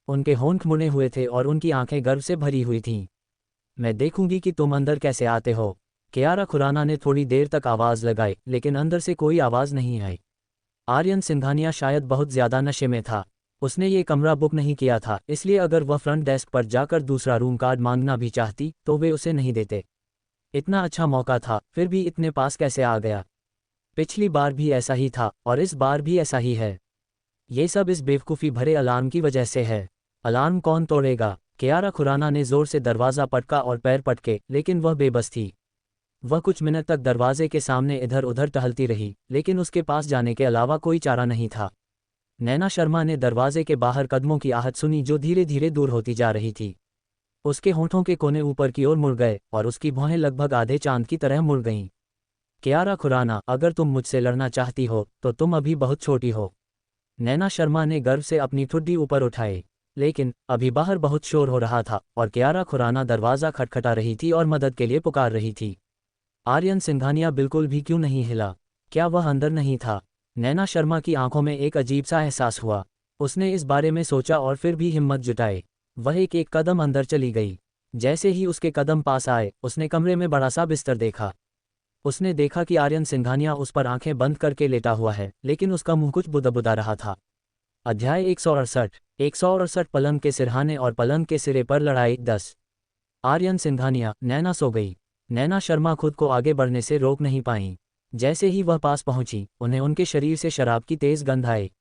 उनके होंठ मुड़े हुए थे और उनकी आंखें गर्व से भरी हुई थीं। मैं देखूंगी कि तुम अंदर कैसे आते हो। कियारा खुराना ने थोड़ी देर तक आवाज़ लगाई, लेकिन अंदर से कोई आवाज़ नहीं आई। आर्यन सिंघानिया शायद बहुत ज़्यादा नशे में था। उसने ये कमरा बुक नहीं किया था, इसलिए अगर वह फ्रंट डेस्क पर जाकर दूसरा रूम कार्ड मांगना भी चाहती तो वे उसे नहीं देते। इतना अच्छा मौका था, फिर भी इतने पास कैसे आ गया? पिछली बार भी ऐसा ही था और इस बार भी ऐसा ही है। ये सब इस बेवकूफ़ी भरे अलार्म की वजह से है। अलार्म कौन तोड़ेगा? कियारा खुराना ने ज़ोर से दरवाज़ा पटका और पैर पटके, लेकिन वह बेबस थी। वह कुछ मिनट तक दरवाजे के सामने इधर उधर टहलती रही, लेकिन उसके पास जाने के अलावा कोई चारा नहीं था। नैना शर्मा ने दरवाजे के बाहर कदमों की आहट सुनी जो धीरे धीरे दूर होती जा रही थी। उसके होंठों के कोने ऊपर की ओर मुड़ गए और उसकी भौहें लगभग आधे चांद की तरह मुड़ गईं। कियारा खुराना, अगर तुम मुझसे लड़ना चाहती हो तो तुम अभी बहुत छोटी हो। नैना शर्मा ने गर्व से अपनी ठुड्डी ऊपर उठाई। लेकिन अभी बाहर बहुत शोर हो रहा था और कियारा खुराना दरवाज़ा खटखटा रही थी और मदद के लिए पुकार रही थी। आर्यन सिंघानिया बिल्कुल भी क्यों नहीं हिला? क्या वह अंदर नहीं था? नैना शर्मा की आंखों में एक अजीब सा एहसास हुआ। उसने इस बारे में सोचा और फिर भी हिम्मत जुटाए। वह एक कदम अंदर चली गई। जैसे ही उसके कदम पास आए, उसने कमरे में बड़ा सा बिस्तर देखा। उसने देखा कि आर्यन सिंघानिया उस पर आंखें बंद करके लेटा हुआ है, लेकिन उसका मुंह कुछ बुदबुदा रहा था। अध्याय 168 पलंग के सिरहाने और पलंग के सिरे पर लड़ाई 10। आर्यन सिंघानिया, नैना सो गई। नैना शर्मा खुद को आगे बढ़ने से रोक नहीं पाईं। जैसे ही वह पास पहुंची, उन्हें उनके शरीर से शराब की तेज गंध आई।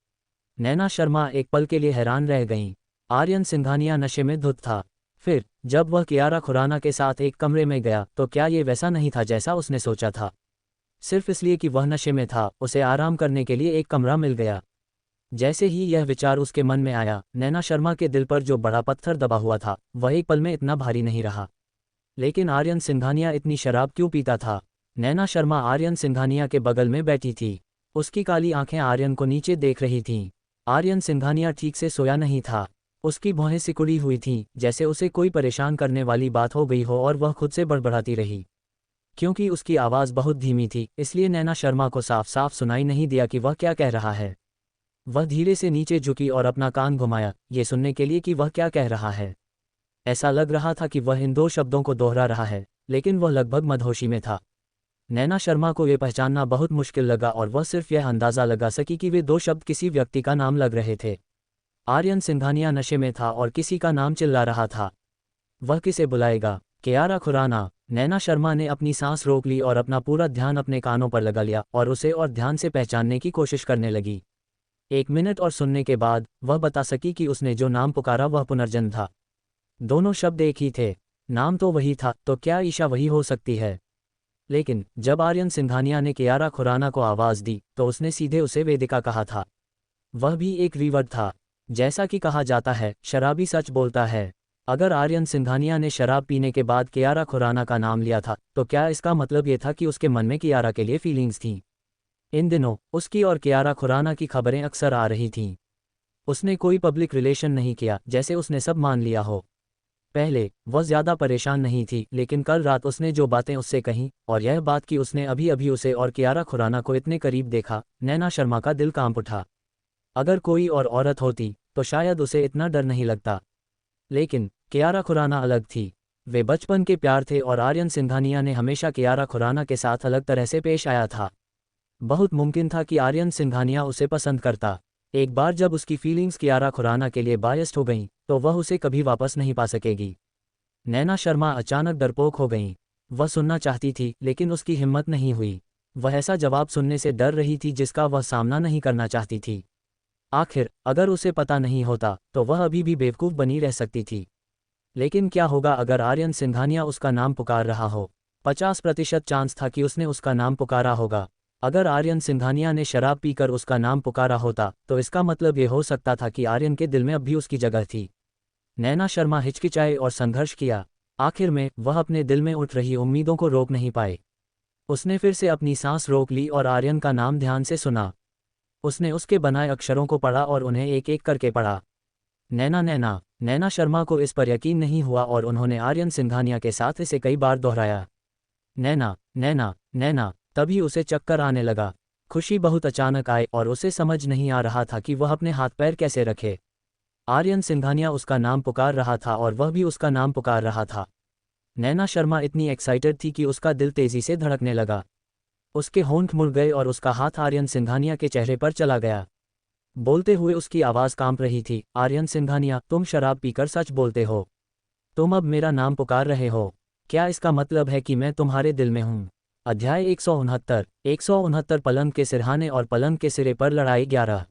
नैना शर्मा एक पल के लिए हैरान रह गईं। आर्यन सिंघानिया नशे में धुत था। फिर जब वह कियारा खुराना के साथ एक कमरे में गया तो क्या ये वैसा नहीं था जैसा उसने सोचा था? सिर्फ इसलिए कि वह नशे में था, उसे आराम करने के लिए एक कमरा मिल गया। जैसे ही यह विचार उसके मन में आया, नैना शर्मा के दिल पर जो बड़ा पत्थर दबा हुआ था वह एक पल में इतना भारी नहीं रहा। लेकिन आर्यन सिंघानिया इतनी शराब क्यों पीता था? नैना शर्मा आर्यन सिंघानिया के बगल में बैठी थी। उसकी काली आंखें आर्यन को नीचे देख रही थीं। आर्यन सिंघानिया ठीक से सोया नहीं था। उसकी भौहें सिकुड़ी हुई थीं, जैसे उसे कोई परेशान करने वाली बात हो गई हो और वह खुद से बड़बड़ाती रही। क्योंकि उसकी आवाज़ बहुत धीमी थी, इसलिए नैना शर्मा को साफ साफ सुनाई नहीं दिया कि वह क्या कह रहा है। वह धीरे से नीचे झुकी और अपना कान घुमाया, ये सुनने के लिए कि वह क्या कह रहा है। ऐसा लग रहा था कि वह इन दो शब्दों को दोहरा रहा है, लेकिन वह लगभग मदहोशी में था। नैना शर्मा को ये पहचानना बहुत मुश्किल लगा और वह सिर्फ यह अंदाज़ा लगा सकी कि वे दो शब्द किसी व्यक्ति का नाम लग रहे थे। आर्यन सिंघानिया नशे में था और किसी का नाम चिल्ला रहा था। वह किसे बुलाएगा? कियारा खुराना। नैना शर्मा ने अपनी सांस रोक ली और अपना पूरा ध्यान अपने कानों पर लगा लिया और उसे और ध्यान से पहचानने की कोशिश करने लगी। 1 मिनट और सुनने के बाद वह बता सकी कि उसने जो नाम पुकारा वह पुनर्जन्म था। दोनों शब्द एक ही थे। नाम तो वही था, तो क्या ईशा वही हो सकती है? लेकिन जब आर्यन सिंघानिया ने कियारा खुराना को आवाज़ दी तो उसने सीधे उसे वेदिका कहा था। वह भी एक रीवर्ड था। जैसा कि कहा जाता है, शराबी सच बोलता है। अगर आर्यन सिंघानिया ने शराब पीने के बाद कियारा खुराना का नाम लिया था तो क्या इसका मतलब ये था कि उसके मन में कियारा के लिए फीलिंग्स थीं? इन दिनों उसकी और कियारा खुराना की खबरें अक्सर आ रही थीं। उसने कोई पब्लिक रिलेशन नहीं किया जैसे उसने सब मान लिया हो। पहले वह ज़्यादा परेशान नहीं थी, लेकिन कल रात उसने जो बातें उससे कहीं और यह बात कि उसने अभी अभी उसे और कियारा खुराना को इतने करीब देखा, नैना शर्मा का दिल कांप उठा। अगर कोई और औरत होती तो शायद उसे इतना डर नहीं लगता, लेकिन कियारा खुराना अलग थी। वे बचपन के प्यार थे और आर्यन सिंघानिया ने हमेशा कियारा खुराना के साथ अलग तरह से पेश आया था। बहुत मुमकिन था कि आर्यन सिंघानिया उसे पसंद करता। एक बार जब उसकी फीलिंग्स कियारा खुराना के लिए बायस्ड हो गईं तो वह उसे कभी वापस नहीं पा सकेगी। नैना शर्मा अचानक डरपोक हो गईं। वह सुनना चाहती थी, लेकिन उसकी हिम्मत नहीं हुई। वह ऐसा जवाब सुनने से डर रही थी जिसका वह सामना नहीं करना चाहती थी। आखिर अगर उसे पता नहीं होता तो वह अभी भी बेवकूफ़ बनी रह सकती थी। लेकिन क्या होगा अगर आर्यन सिंघानिया उसका नाम पुकार रहा हो? 50% चांस था कि उसने उसका नाम पुकारा होगा। अगर आर्यन सिंघानिया ने शराब पीकर उसका नाम पुकारा होता तो इसका मतलब ये हो सकता था कि आर्यन के दिल में अब भी उसकी जगह थी। नैना शर्मा हिचकिचाए और संघर्ष किया। आखिर में वह अपने दिल में उठ रही उम्मीदों को रोक नहीं पाए। उसने फिर से अपनी सांस रोक ली और आर्यन का नाम ध्यान से सुना। उसने उसके बनाए अक्षरों को पढ़ा और उन्हें एक एक करके पढ़ा। नैना नैना। नैना शर्मा को इस पर यकीन नहीं हुआ और उन्होंने आर्यन सिंघानिया के साथ इसे कई बार दोहराया। नैना नैना नैना। तभी उसे चक्कर आने लगा। खुशी बहुत अचानक आई और उसे समझ नहीं आ रहा था कि वह अपने हाथ पैर कैसे रखे। आर्यन सिंघानिया उसका नाम पुकार रहा था और वह भी उसका नाम पुकार रहा था। नैना शर्मा इतनी एक्साइटेड थी कि उसका दिल तेजी से धड़कने लगा। उसके होंठ मुड़ गए और उसका हाथ आर्यन सिंघानिया के चेहरे पर चला गया। बोलते हुए उसकी आवाज़ कांप रही थी। आर्यन सिंघानिया, तुम शराब पीकर सच बोलते हो? तुम अब मेरा नाम पुकार रहे हो? क्या इसका मतलब है कि मैं तुम्हारे दिल में हूँ? अध्याय 169 पलंग के सिरहाने और पलंग के सिरे पर लड़ाई 11।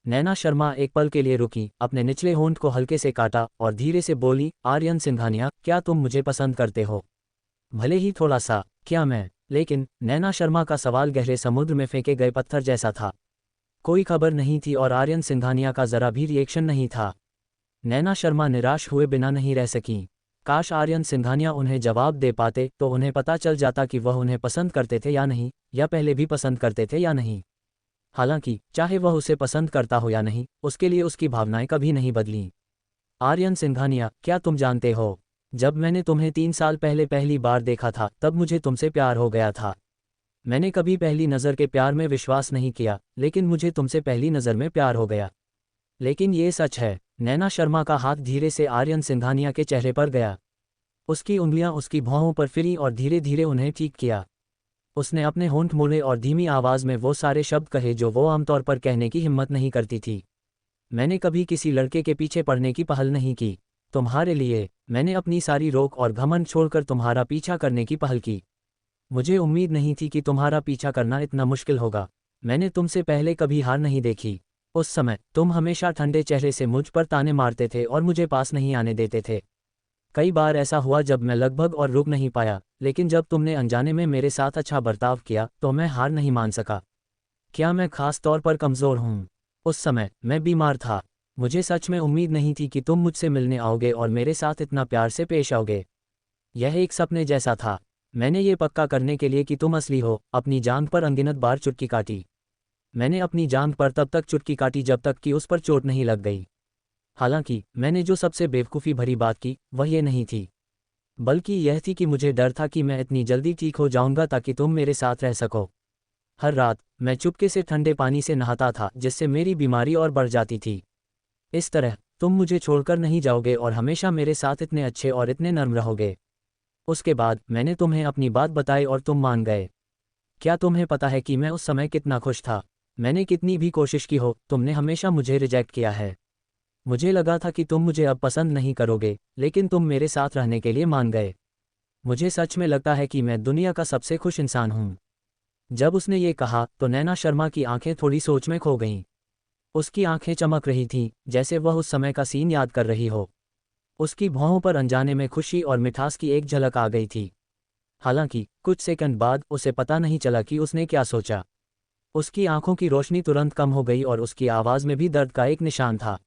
नैना शर्मा एक पल के लिए रुकी, अपने निचले होंठ को हल्के से काटा और धीरे से बोली, आर्यन सिंघानिया, क्या तुम मुझे पसंद करते हो? भले ही थोड़ा सा। क्या मैं? लेकिन नैना शर्मा का सवाल गहरे समुद्र में फेंके गए पत्थर जैसा था। कोई खबर नहीं थी और आर्यन सिंघानिया का जरा भी रिएक्शन नहीं था। नैना शर्मा निराश हुए बिना नहीं रह सकीं। काश आर्यन सिंघानिया उन्हें जवाब दे पाते तो उन्हें पता चल जाता कि वह उन्हें पसंद करते थे या नहीं, या पहले भी पसंद करते थे या नहीं। हालांकि चाहे वह उसे पसंद करता हो या नहीं, उसके लिए उसकी भावनाएं कभी नहीं बदलीं। आर्यन सिंघानिया, क्या तुम जानते हो, जब मैंने तुम्हें 3 साल पहले पहली बार देखा था तब मुझे तुमसे प्यार हो गया था। मैंने कभी पहली नज़र के प्यार में विश्वास नहीं किया, लेकिन मुझे तुमसे पहली नज़र में प्यार हो गया। लेकिन ये सच है। नैना शर्मा का हाथ धीरे से आर्यन सिंघानिया के चेहरे पर गया। उसकी उंगलियां उसकी भौहों पर फिरी और धीरे धीरे उन्हें ठीक किया। उसने अपने होंठ मोड़े और धीमी आवाज़ में वो सारे शब्द कहे जो वो आमतौर पर कहने की हिम्मत नहीं करती थी। मैंने कभी किसी लड़के के पीछे पड़ने की पहल नहीं की। तुम्हारे लिए मैंने अपनी सारी रोक और घमंड छोड़कर तुम्हारा पीछा करने की पहल की। मुझे उम्मीद नहीं थी कि तुम्हारा पीछा करना इतना मुश्किल होगा। मैंने तुमसे पहले कभी हार नहीं देखी। उस समय तुम हमेशा ठंडे चेहरे से मुझ पर ताने मारते थे और मुझे पास नहीं आने देते थे। कई बार ऐसा हुआ जब मैं लगभग और रुक नहीं पाया, लेकिन जब तुमने अनजाने में मेरे साथ अच्छा बर्ताव किया तो मैं हार नहीं मान सका। क्या मैं खास तौर पर कमज़ोर हूँ? उस समय मैं बीमार था। मुझे सच में उम्मीद नहीं थी कि तुम मुझसे मिलने आओगे और मेरे साथ इतना प्यार से पेश आओगे। यह एक सपने जैसा था। मैंने ये पक्का करने के लिए कि तुम असली हो, अपनी जांघ पर अनगिनत बार चुटकी काटी। मैंने अपनी जांघ पर तब तक चुटकी काटी जब तक कि उस पर चोट नहीं लग गई। हालांकि मैंने जो सबसे बेवकूफ़ी भरी बात की वह ये नहीं थी, बल्कि यह थी कि मुझे डर था कि मैं इतनी जल्दी ठीक हो जाऊंगा ताकि तुम मेरे साथ रह सको। हर रात मैं चुपके से ठंडे पानी से नहाता था जिससे मेरी बीमारी और बढ़ जाती थी। इस तरह तुम मुझे छोड़कर नहीं जाओगे और हमेशा मेरे साथ इतने अच्छे और इतने नर्म रहोगे। उसके बाद मैंने तुम्हें अपनी बात बताई और तुम मान गए। क्या तुम्हें पता है कि मैं उस समय कितना खुश था? मैंने कितनी भी कोशिश की हो, तुमने हमेशा मुझे रिजेक्ट किया है। मुझे लगा था कि तुम मुझे अब पसंद नहीं करोगे, लेकिन तुम मेरे साथ रहने के लिए मान गए। मुझे सच में लगता है कि मैं दुनिया का सबसे खुश इंसान हूँ। जब उसने ये कहा तो नैना शर्मा की आंखें थोड़ी सोच में खो गईं। उसकी आंखें चमक रही थीं, जैसे वह उस समय का सीन याद कर रही हो। उसकी भौहों पर अनजाने में खुशी और मिठास की एक झलक आ गई थी। हालांकि कुछ सेकंड बाद उसे पता नहीं चला कि उसने क्या सोचा। उसकी आंखों की रोशनी तुरंत कम हो गई और उसकी आवाज़ में भी दर्द का एक निशान था।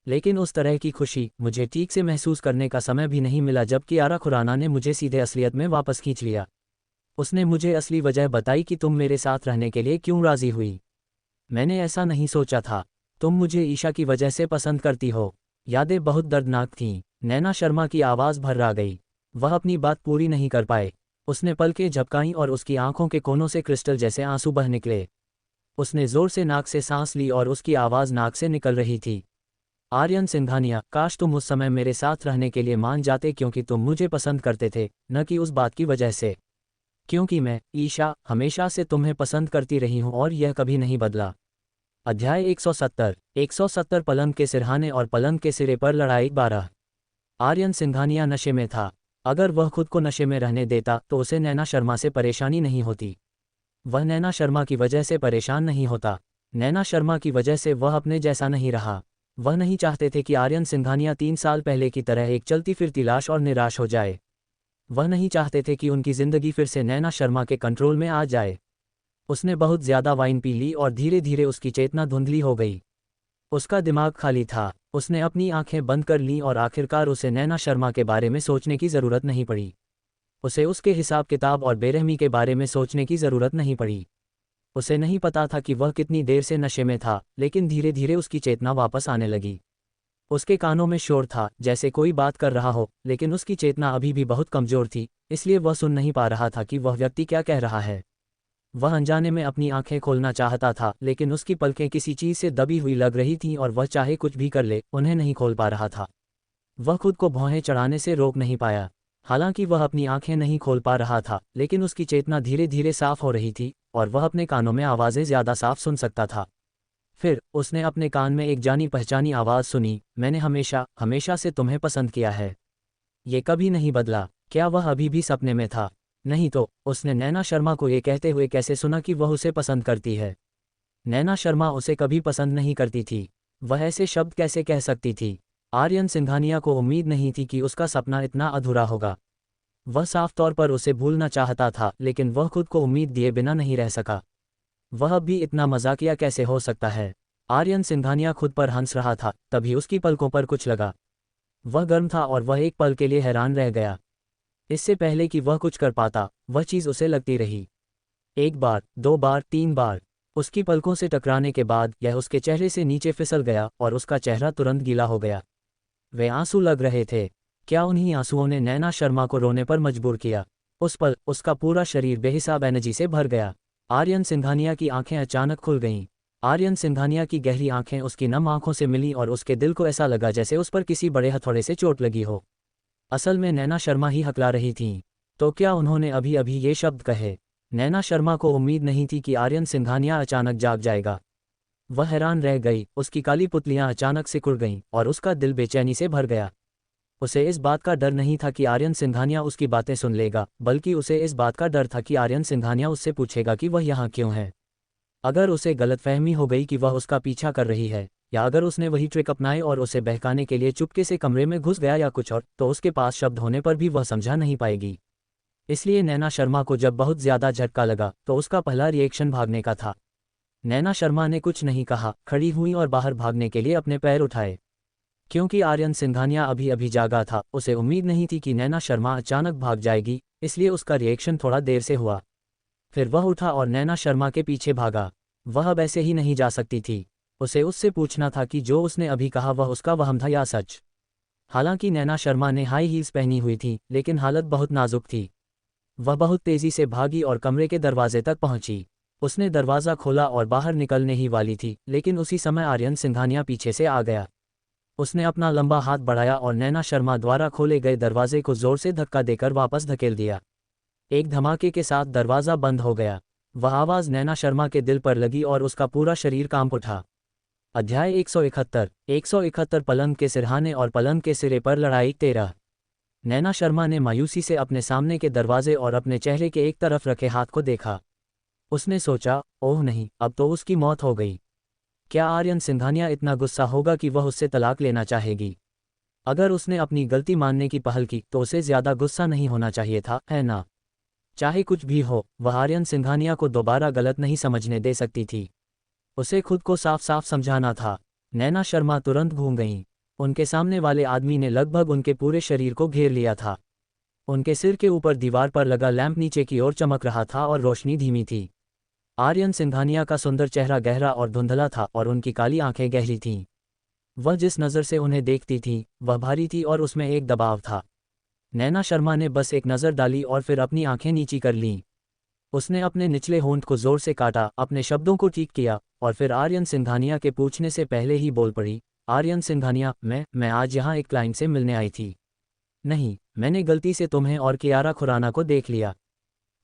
लेकिन उस तरह की खुशी मुझे ठीक से महसूस करने का समय भी नहीं मिला जब कियारा खुराना ने मुझे सीधे असलियत में वापस खींच लिया। उसने मुझे असली वजह बताई कि तुम मेरे साथ रहने के लिए क्यों राज़ी हुई। मैंने ऐसा नहीं सोचा था। तुम मुझे ईशा की वजह से पसंद करती हो। यादें बहुत दर्दनाक थीं। नैना शर्मा की आवाज़ भर्रा गई। वह अपनी बात पूरी नहीं कर पाए। उसने पलकें झपकाईं और उसकी आंखों के कोनों से क्रिस्टल जैसे आंसू बह निकले। उसने ज़ोर से नाक से सांस ली और उसकी आवाज़ नाक से निकल रही थी। आर्यन सिंघानिया, काश तुम उस समय मेरे साथ रहने के लिए मान जाते क्योंकि तुम मुझे पसंद करते थे, न कि उस बात की वजह से। क्योंकि मैं, ईशा, हमेशा से तुम्हें पसंद करती रही हूँ और यह कभी नहीं बदला। अध्याय 170 पलंग के सिरहाने और पलंग के सिरे पर लड़ाई 12। आर्यन सिंघानिया नशे में था। अगर वह खुद को नशे में रहने देता तो उसे नैना शर्मा से परेशानी नहीं होती। वह नैना शर्मा की वजह से परेशान नहीं होता। नैना शर्मा की वजह से वह अपने जैसा नहीं रहा। वह नहीं चाहते थे कि आर्यन सिंघानिया 3 साल पहले की तरह एक चलती फिरती लाश और निराश हो जाए। वह नहीं चाहते थे कि उनकी जिंदगी फिर से नैना शर्मा के कंट्रोल में आ जाए। उसने बहुत ज्यादा वाइन पी ली और धीरे धीरे उसकी चेतना धुंधली हो गई। उसका दिमाग खाली था। उसने अपनी आंखें बंद कर लीं और आखिरकार उसे नैना शर्मा के बारे में सोचने की ज़रूरत नहीं पड़ी। उसे उसके हिसाब किताब और बेरहमी के बारे में सोचने की ज़रूरत नहीं पड़ी। उसे नहीं पता था कि वह कितनी देर से नशे में था, लेकिन धीरे धीरे उसकी चेतना वापस आने लगी। उसके कानों में शोर था, जैसे कोई बात कर रहा हो, लेकिन उसकी चेतना अभी भी बहुत कमज़ोर थी, इसलिए वह सुन नहीं पा रहा था कि वह व्यक्ति क्या कह रहा है। वह अनजाने में अपनी आंखें खोलना चाहता था, लेकिन उसकी पलकें किसी चीज़ से दबी हुई लग रही थीं और वह चाहे कुछ भी कर ले, उन्हें नहीं खोल पा रहा था। वह खुद को भौहें चढ़ाने से रोक नहीं पाया। हालांकि वह अपनी आंखें नहीं खोल पा रहा था, लेकिन उसकी चेतना धीरे धीरे साफ हो रही थी और वह अपने कानों में आवाज़ें ज़्यादा साफ सुन सकता था। फिर उसने अपने कान में एक जानी पहचानी आवाज़ सुनी, मैंने हमेशा हमेशा से तुम्हें पसंद किया है। ये कभी नहीं बदला। क्या वह अभी भी सपने में था? नहीं तो उसने नैना शर्मा को ये कहते हुए कैसे सुना कि वह उसे पसंद करती है? नैना शर्मा उसे कभी पसंद नहीं करती थी। वह ऐसे शब्द कैसे कह सकती थी? आर्यन सिंघानिया को उम्मीद नहीं थी कि उसका सपना इतना अधूरा होगा। वह साफ तौर पर उसे भूलना चाहता था, लेकिन वह खुद को उम्मीद दिए बिना नहीं रह सका। वह भी इतना मजाकिया कैसे हो सकता है? आर्यन सिंघानिया खुद पर हंस रहा था, तभी उसकी पलकों पर कुछ लगा। वह गर्म था और वह एक पल के लिए हैरान रह गया। इससे पहले कि वह कुछ कर पाता, वह चीज़ उसे लगती रही। 1 बार, 2 बार, 3 बार। उसकी पलकों से टकराने के बाद यह उसके चेहरे से नीचे फिसल गया और उसका चेहरा तुरंत गीला हो गया। वे आंसू लग रहे थे। क्या उन्हीं आंसुओं ने नैना शर्मा को रोने पर मजबूर किया? उस पल उसका पूरा शरीर बेहिसाब एनर्जी से भर गया। आर्यन सिंघानिया की आंखें अचानक खुल गईं। आर्यन सिंघानिया की गहरी आंखें उसकी नम आंखों से मिलीं और उसके दिल को ऐसा लगा जैसे उस पर किसी बड़े हथौड़े से चोट लगी हो। असल में नैना शर्मा ही हकला रही थीं। तो क्या उन्होंने अभी अभी ये शब्द कहे? नैना शर्मा को उम्मीद नहीं थी कि आर्यन सिंघानिया अचानक जाग जाएगा। वह हैरान रह गई। उसकी काली पुतलियां अचानक सिकुड़ गईं और उसका दिल बेचैनी से भर गया। उसे इस बात का डर नहीं था कि आर्यन सिंघानिया उसकी बातें सुन लेगा, बल्कि उसे इस बात का डर था कि आर्यन सिंघानिया उससे पूछेगा कि वह यहाँ क्यों है। अगर उसे गलतफहमी हो गई कि वह उसका पीछा कर रही है, या अगर उसने वही ट्रिक अपनाए और उसे बहकाने के लिए चुपके से कमरे में घुस गया या कुछ और, तो उसके पास शब्द होने पर भी वह समझा नहीं पाएगी। इसलिए नैना शर्मा को जब बहुत ज़्यादा झटका लगा तो उसका पहला रिएक्शन भागने का था। नैना शर्मा ने कुछ नहीं कहा, खड़ी हुई और बाहर भागने के लिए अपने पैर उठाए। क्योंकि आर्यन सिंघानिया अभी अभी जागा था, उसे उम्मीद नहीं थी कि नैना शर्मा अचानक भाग जाएगी, इसलिए उसका रिएक्शन थोड़ा देर से हुआ। फिर वह उठा और नैना शर्मा के पीछे भागा। वह अब ऐसे ही नहीं जा सकती थी। उसे उससे पूछना था कि जो उसने अभी कहा वह उसका वहम था या सच। हालांकि नैना शर्मा ने हाई हील्स पहनी हुई थी, लेकिन हालत बहुत नाजुक थी। वह बहुत तेज़ी से भागी और कमरे के दरवाजे तक पहुंची। उसने दरवाज़ा खोला और बाहर निकलने ही वाली थी, लेकिन उसी समय आर्यन सिंघानिया पीछे से आ गया। उसने अपना लंबा हाथ बढ़ाया और नैना शर्मा द्वारा खोले गए दरवाजे को जोर से धक्का देकर वापस धकेल दिया। एक धमाके के साथ दरवाज़ा बंद हो गया। वह आवाज़ नैना शर्मा के दिल पर लगी और उसका पूरा शरीर कांप उठा। अध्याय 171 पलंग के सिरहाने और पलंग के सिरे पर लड़ाई 13। नैना शर्मा ने मायूसी से अपने सामने के दरवाजे और अपने चेहरे के एक तरफ रखे हाथ को देखा। उसने सोचा, ओह नहीं, अब तो उसकी मौत हो गई। क्या आर्यन सिंघानिया इतना गुस्सा होगा कि वह उससे तलाक लेना चाहेगी? अगर उसने अपनी गलती मानने की पहल की तो उसे ज़्यादा गुस्सा नहीं होना चाहिए था, है ना? चाहे कुछ भी हो, वह आर्यन सिंघानिया को दोबारा गलत नहीं समझने दे सकती थी। उसे खुद को साफ साफ समझाना था। नैना शर्मा तुरंत घूम गईं। उनके सामने वाले आदमी ने लगभग उनके पूरे शरीर को घेर लिया था। उनके सिर के ऊपर दीवार पर लगा लैंप नीचे की ओर चमक रहा था और रोशनी धीमी थी। आर्यन सिंघानिया का सुंदर चेहरा गहरा और धुंधला था और उनकी काली आंखें गहरी थीं। वह जिस नज़र से उन्हें देखती थी वह भारी थी और उसमें एक दबाव था। नैना शर्मा ने बस एक नज़र डाली और फिर अपनी आंखें नीची कर लीं। उसने अपने निचले होंठ को जोर से काटा, अपने शब्दों को ठीक किया और फिर आर्यन सिंघानिया के पूछने से पहले ही बोल पड़ी, आर्यन सिंघानिया, मैं आज यहाँ एक क्लाइंट से मिलने आई थी। नहीं, मैंने गलती से तुम्हें और कियारा खुराना को देख लिया।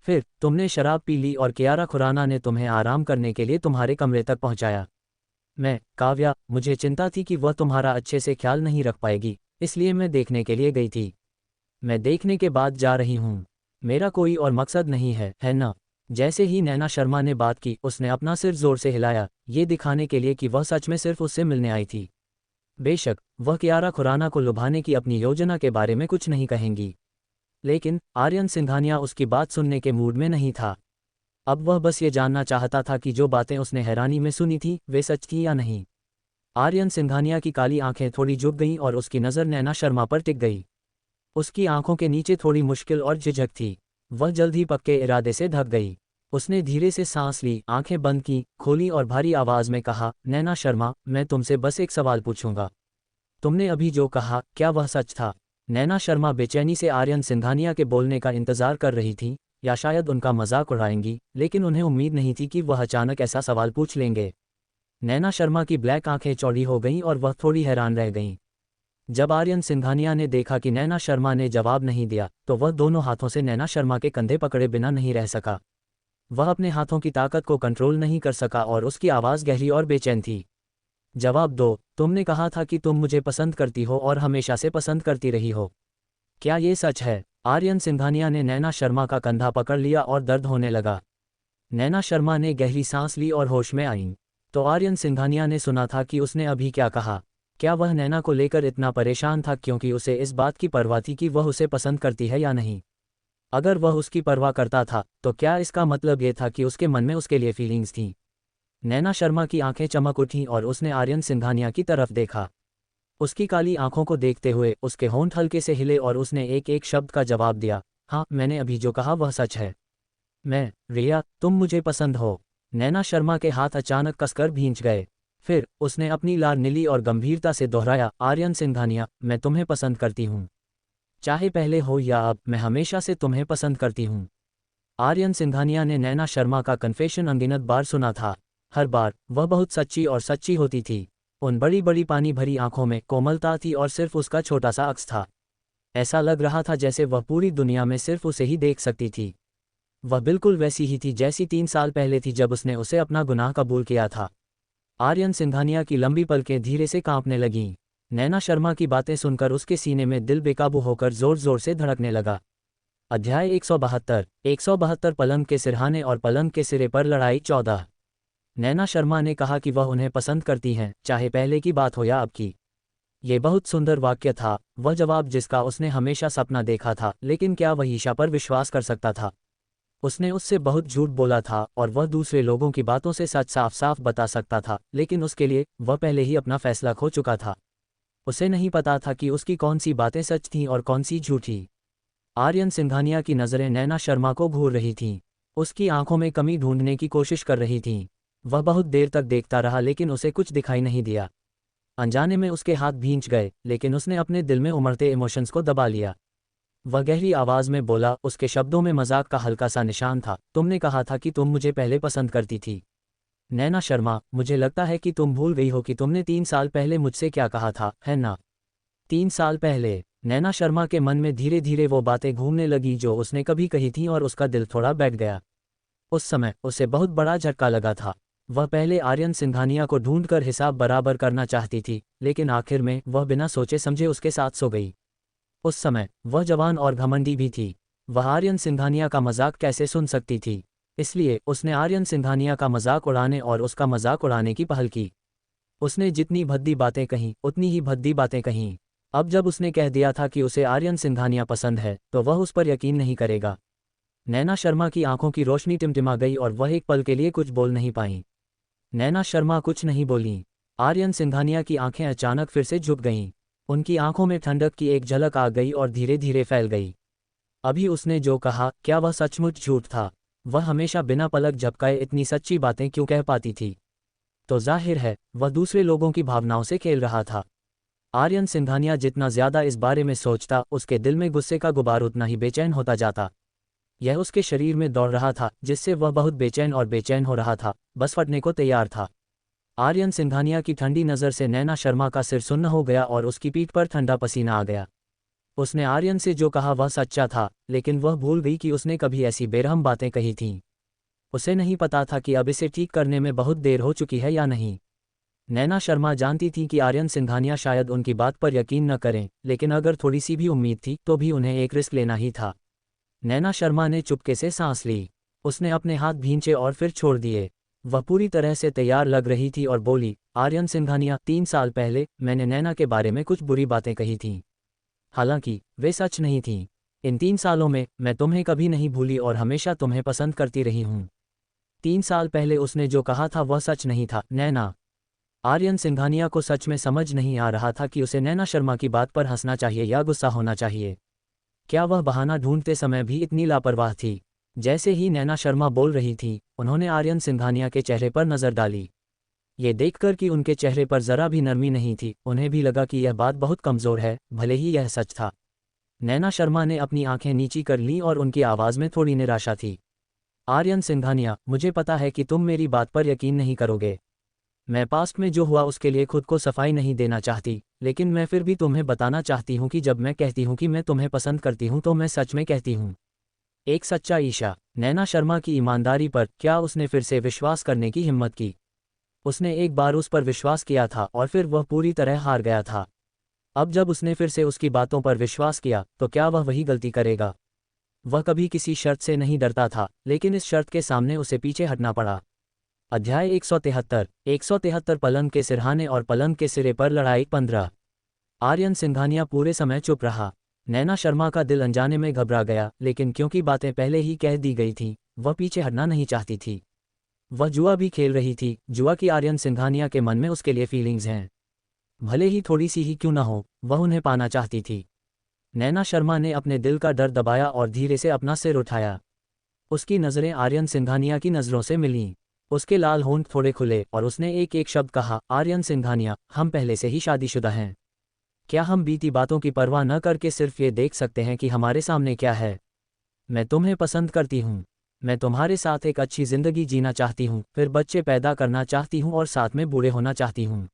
फिर तुमने शराब पी ली और कियारा खुराना ने तुम्हें आराम करने के लिए तुम्हारे कमरे तक पहुंचाया। काव्या, मुझे चिंता थी कि वह तुम्हारा अच्छे से ख्याल नहीं रख पाएगी, इसलिए मैं देखने के लिए गई थी। मैं देखने के बाद जा रही हूँ। मेरा कोई और मकसद नहीं है ना? जैसे ही नैना शर्मा ने बात की, उसने अपना सिर जोर से हिलाया, ये दिखाने के लिए कि वह सच में सिर्फ उससे मिलने आई थी। बेशक वह कियारा खुराना को लुभाने की अपनी योजना के बारे में कुछ नहीं कहेंगी, लेकिन आर्यन सिंघानिया उसकी बात सुनने के मूड में नहीं था। अब वह बस ये जानना चाहता था कि जो बातें उसने हैरानी में सुनी थी वे सच थी या नहीं। आर्यन सिंघानिया की काली आंखें थोड़ी झुक गईं और उसकी नज़र नैना शर्मा पर टिक गई। उसकी आंखों के नीचे थोड़ी मुश्किल और झिझक थी। वह जल्द ही पक्के इरादे से ढक गई। उसने धीरे से सांस ली, आंखें बंद की, खोली और भारी आवाज में कहा, नैना शर्मा, मैं तुमसे बस एक सवाल पूछूंगा। तुमने अभी जो कहा, क्या वह सच था? नैना शर्मा बेचैनी से आर्यन सिंघानिया के बोलने का इंतजार कर रही थी, या शायद उनका मजाक उड़ाएंगी, लेकिन उन्हें उम्मीद नहीं थी कि वह अचानक ऐसा सवाल पूछ लेंगे। नैना शर्मा की ब्लैक आंखें चौड़ी हो गईं और वह थोड़ी हैरान रह गईं। जब आर्यन सिंघानिया ने देखा कि नैना शर्मा ने जवाब नहीं दिया, तो वह दोनों हाथों से नैना शर्मा के कंधे पकड़े बिना नहीं रह सका। वह अपने हाथों की ताकत को कंट्रोल नहीं कर सका और उसकी आवाज़ गहरी और बेचैन थी। जवाब दो, तुमने कहा था कि तुम मुझे पसंद करती हो और हमेशा से पसंद करती रही हो। क्या ये सच है? आर्यन सिंघानिया ने नैना शर्मा का कंधा पकड़ लिया और दर्द होने लगा। नैना शर्मा ने गहरी सांस ली और होश में आईं। तो आर्यन सिंघानिया ने सुना था कि उसने अभी क्या कहा। क्या वह नैना को लेकर इतना परेशान था क्योंकि उसे इस बात की परवाह थी कि वह उसे पसंद करती है या नहीं? अगर वह उसकी परवाह करता था, तो क्या इसका मतलब ये था कि उसके मन में उसके लिए फीलिंग्स थीं? नैना शर्मा की आंखें चमक उठीं और उसने आर्यन सिंघानिया की तरफ देखा। उसकी काली आंखों को देखते हुए उसके होंठ हल्के से हिले और उसने एक एक शब्द का जवाब दिया, हाँ, मैंने अभी जो कहा वह सच है। रिया, तुम मुझे पसंद हो। नैना शर्मा के हाथ अचानक कसकर भींच गए। फिर उसने अपनी लाल नीली और गंभीरता से दोहराया, आर्यन सिंघानिया, मैं तुम्हें पसंद करती हूँ। चाहे पहले हो या अब, मैं हमेशा से तुम्हें पसंद करती हूँ। आर्यन सिंघानिया ने नैना शर्मा का कन्फेशन अनगिनत बार सुना था। हर बार वह बहुत सच्ची और सच्ची होती थी। उन बड़ी बड़ी पानी भरी आंखों में कोमलता थी और सिर्फ उसका छोटा सा अक्स था। ऐसा लग रहा था जैसे वह पूरी दुनिया में सिर्फ उसे ही देख सकती थी। वह बिल्कुल वैसी ही थी जैसी 3 साल पहले थी जब उसने उसे अपना गुनाह कबूल किया था। आर्यन सिंघानिया की लंबी पलकें धीरे से कांपने लगीं। नैना शर्मा की बातें सुनकर उसके सीने में दिल बेकाबू होकर जोर जोर से धड़कने लगा। अध्याय 172 पलंग के सिरहाने और पलंग के सिरे पर लड़ाई 14। नैना शर्मा ने कहा कि वह उन्हें पसंद करती हैं, चाहे पहले की बात हो या अब की। ये बहुत सुंदर वाक्य था, वह जवाब जिसका उसने हमेशा सपना देखा था, लेकिन क्या वह ईशा पर विश्वास कर सकता था? उसने उससे बहुत झूठ बोला था और वह दूसरे लोगों की बातों से सच साफ साफ बता सकता था, लेकिन उसके लिए वह पहले ही अपना फैसला खो चुका था। उसे नहीं पता था कि उसकी कौन सी बातें सच थीं और कौन सी झूठी। आर्यन सिंघानिया की नज़रें नैना शर्मा को घूर रही थीं। उसकी आंखों में कमी ढूंढने की कोशिश कर रही थीं। वह बहुत देर तक देखता रहा लेकिन उसे कुछ दिखाई नहीं दिया। अनजाने में उसके हाथ भींच गए, लेकिन उसने अपने दिल में उमड़ते इमोशंस को दबा लिया। वह गहरी आवाज में बोला, उसके शब्दों में मजाक का हल्का सा निशान था, तुमने कहा था कि तुम मुझे पहले पसंद करती थी। नैना शर्मा, मुझे लगता है कि तुम भूल गई हो कि तुमने 3 साल पहले मुझसे क्या कहा था, है ना? 3 साल पहले? नैना शर्मा के मन में धीरे धीरे वो बातें घूमने लगी जो उसने कभी कही थी और उसका दिल थोड़ा बैठ गया। उस समय उसे बहुत बड़ा झटका लगा था। वह पहले आर्यन सिंघानिया को ढूंढकर हिसाब बराबर करना चाहती थी, लेकिन आखिर में वह बिना सोचे समझे उसके साथ सो गई। उस समय वह जवान और घमंडी भी थी। वह आर्यन सिंघानिया का मजाक कैसे सुन सकती थी? इसलिए उसने आर्यन सिंघानिया का मजाक उड़ाने और उसका मजाक उड़ाने की पहल की। उसने जितनी भद्दी बातें कहीं उतनी ही भद्दी बातें कहीं। अब जब उसने कह दिया था कि उसे आर्यन सिंघानिया पसंद है, तो वह उस पर यकीन नहीं करेगा। नैना शर्मा की आंखों की रोशनी टिमटिमा गई और वह एक पल के लिए कुछ बोल नहीं पाई। नैना शर्मा कुछ नहीं बोलीं। आर्यन सिंघानिया की आंखें अचानक फिर से झुक गईं। उनकी आंखों में ठंडक की एक झलक आ गई और धीरे धीरे फैल गई। अभी उसने जो कहा, क्या वह सचमुच झूठ था? वह हमेशा बिना पलक झपकाए इतनी सच्ची बातें क्यों कह पाती थी? तो जाहिर है वह दूसरे लोगों की भावनाओं से खेल रहा था। आर्यन सिंघानिया जितना ज्यादा इस बारे में सोचता, उसके दिल में गुस्से का गुबार उतना ही बेचैन होता जाता। यह उसके शरीर में दौड़ रहा था, जिससे वह बहुत बेचैन और बेचैन हो रहा था, बस फटने को तैयार था। आर्यन सिंघानिया की ठंडी नज़र से नैना शर्मा का सिर सुन्न हो गया और उसकी पीठ पर ठंडा पसीना आ गया। उसने आर्यन से जो कहा वह सच्चा था, लेकिन वह भूल गई कि उसने कभी ऐसी बेरहम बातें कही थीं। उसे नहीं पता था कि अब इसे ठीक करने में बहुत देर हो चुकी है या नहीं। नैना शर्मा जानती थी कि आर्यन सिंघानिया शायद उनकी बात पर यकीन न करें, लेकिन अगर थोड़ी सी भी उम्मीद थी तो भी उन्हें एक रिस्क लेना ही था। नैना शर्मा ने चुपके से सांस ली। उसने अपने हाथ भींचे और फिर छोड़ दिए। वह पूरी तरह से तैयार लग रही थी और बोली, आर्यन सिंघानिया, 3 साल पहले मैंने नैना के बारे में कुछ बुरी बातें कही थीं। हालांकि वे सच नहीं थीं। इन 3 सालों में मैं तुम्हें कभी नहीं भूली और हमेशा तुम्हें पसंद करती रही हूँ। 3 साल पहले उसने जो कहा था वह सच नहीं था, नैना। आर्यन सिंघानिया को सच में समझ नहीं आ रहा था कि उसे नैना शर्मा की बात पर हंसना चाहिए या गुस्सा होना चाहिए। क्या वह बहाना ढूंढते समय भी इतनी लापरवाह थी? जैसे ही नैना शर्मा बोल रही थी, उन्होंने आर्यन सिंघानिया के चेहरे पर नजर डाली। ये देखकर कि उनके चेहरे पर जरा भी नरमी नहीं थी, उन्हें भी लगा कि यह बात बहुत कमज़ोर है, भले ही यह सच था। नैना शर्मा ने अपनी आंखें नीची कर लीं और उनकी आवाज़ में थोड़ी निराशा थी। आर्यन सिंघानिया, मुझे पता है कि तुम मेरी बात पर यकीन नहीं करोगे। मैं पास्ट में जो हुआ उसके लिए खुद को सफाई नहीं देना चाहती, लेकिन मैं फिर भी तुम्हें बताना चाहती हूँ कि जब मैं कहती हूँ कि मैं तुम्हें पसंद करती हूँ तो मैं सच में कहती हूँ। एक सच्चा ईशा। नैना शर्मा की ईमानदारी पर क्या उसने फिर से विश्वास करने की हिम्मत की? उसने एक बार उस पर विश्वास किया था और फिर वह पूरी तरह हार गया था। अब जब उसने फिर से उसकी बातों पर विश्वास किया तो क्या वह वही गलती करेगा? वह कभी किसी शर्त से नहीं डरता था, लेकिन इस शर्त के सामने उसे पीछे हटना पड़ा। अध्याय 173 पलंग के सिरहाने और पलंग के सिरे पर लड़ाई 15। आर्यन सिंघानिया पूरे समय चुप रहा। नैना शर्मा का दिल अनजाने में घबरा गया, लेकिन क्योंकि बातें पहले ही कह दी गई थीं, वह पीछे हटना नहीं चाहती थी। वह जुआ भी खेल रही थी, जुआ की आर्यन सिंघानिया के मन में उसके लिए फीलिंग्स हैं। भले ही थोड़ी सी ही क्यों ना हो, वह उन्हें पाना चाहती थी। नैना शर्मा ने अपने दिल का डर दबाया और धीरे से अपना सिर उठाया। उसकी नज़रें आर्यन सिंघानिया की नज़रों से मिलीं। उसके लाल होंठ थोड़े खुले और उसने एक एक शब्द कहा, आर्यन सिंघानिया, हम पहले से ही शादीशुदा हैं। क्या हम बीती बातों की परवाह न करके सिर्फ ये देख सकते हैं कि हमारे सामने क्या है? मैं तुम्हें पसंद करती हूँ। मैं तुम्हारे साथ एक अच्छी जिंदगी जीना चाहती हूँ, फिर बच्चे पैदा करना चाहती हूँ और साथ में बूढ़े होना चाहती हूँ।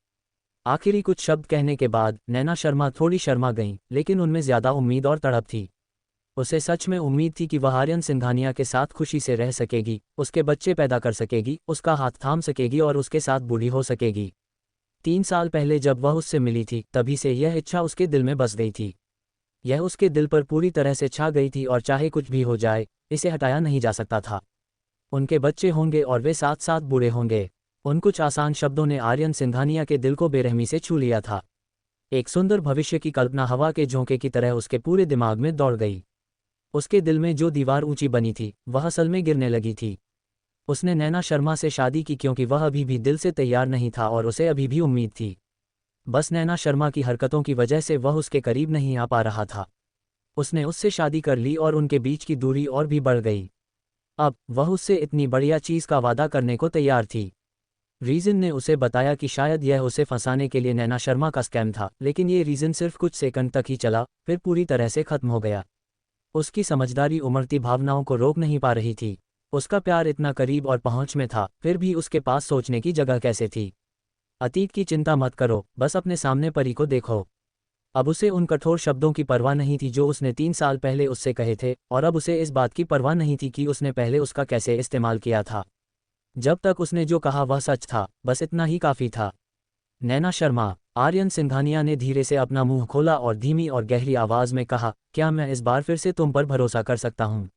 आखिरी कुछ शब्द कहने के बाद नैना शर्मा थोड़ी शर्मा गईं, लेकिन उनमें ज्यादा उम्मीद और तड़प थी। उसे सच में उम्मीद थी कि वह आर्यन सिंघानिया के साथ खुशी से रह सकेगी, उसके बच्चे पैदा कर सकेगी, उसका हाथ थाम सकेगी और उसके साथ बूढ़ी हो सकेगी। 3 साल पहले जब वह उससे मिली थी, तभी से यह इच्छा उसके दिल में बस गई थी। यह उसके दिल पर पूरी तरह से छा गई थी और चाहे कुछ भी हो जाए, इसे हटाया नहीं जा सकता था। उनके बच्चे होंगे और वे साथ साथ बूढ़े होंगे। उन कुछ आसान शब्दों ने आर्यन सिंघानिया के दिल को बेरहमी से छू लिया था। एक सुंदर भविष्य की कल्पना हवा के झोंके की तरह उसके पूरे दिमाग में दौड़ गई। उसके दिल में जो दीवार ऊंची बनी थी, वह असल में गिरने लगी थी। उसने नैना शर्मा से शादी की क्योंकि वह अभी भी दिल से तैयार नहीं था और उसे अभी भी उम्मीद थी। बस नैना शर्मा की हरकतों की वजह से वह उसके करीब नहीं आ पा रहा था। उसने उससे शादी कर ली और उनके बीच की दूरी और भी बढ़ गई। अब वह उससे इतनी बढ़िया चीज़ का वादा करने को तैयार थी। रीजन ने उसे बताया कि शायद यह उसे फंसाने के लिए नैना शर्मा का स्कैम था, लेकिन ये रीजन सिर्फ कुछ सेकंड तक ही चला, फिर पूरी तरह से खत्म हो गया। उसकी समझदारी उमड़ती भावनाओं को रोक नहीं पा रही थी। उसका प्यार इतना करीब और पहुंच में था, फिर भी उसके पास सोचने की जगह कैसे थी? अतीत की चिंता मत करो, बस अपने सामने परी को देखो। अब उसे उन कठोर शब्दों की परवाह नहीं थी जो उसने 3 साल पहले उससे कहे थे, और अब उसे इस बात की परवाह नहीं थी कि उसने पहले उसका कैसे इस्तेमाल किया था। जब तक उसने जो कहा वह सच था, बस इतना ही काफ़ी था। नैना शर्मा। आर्यन सिंघानिया ने धीरे से अपना मुंह खोला और धीमी और गहरी आवाज़ में कहा, क्या मैं इस बार फिर से तुम पर भरोसा कर सकता हूँ?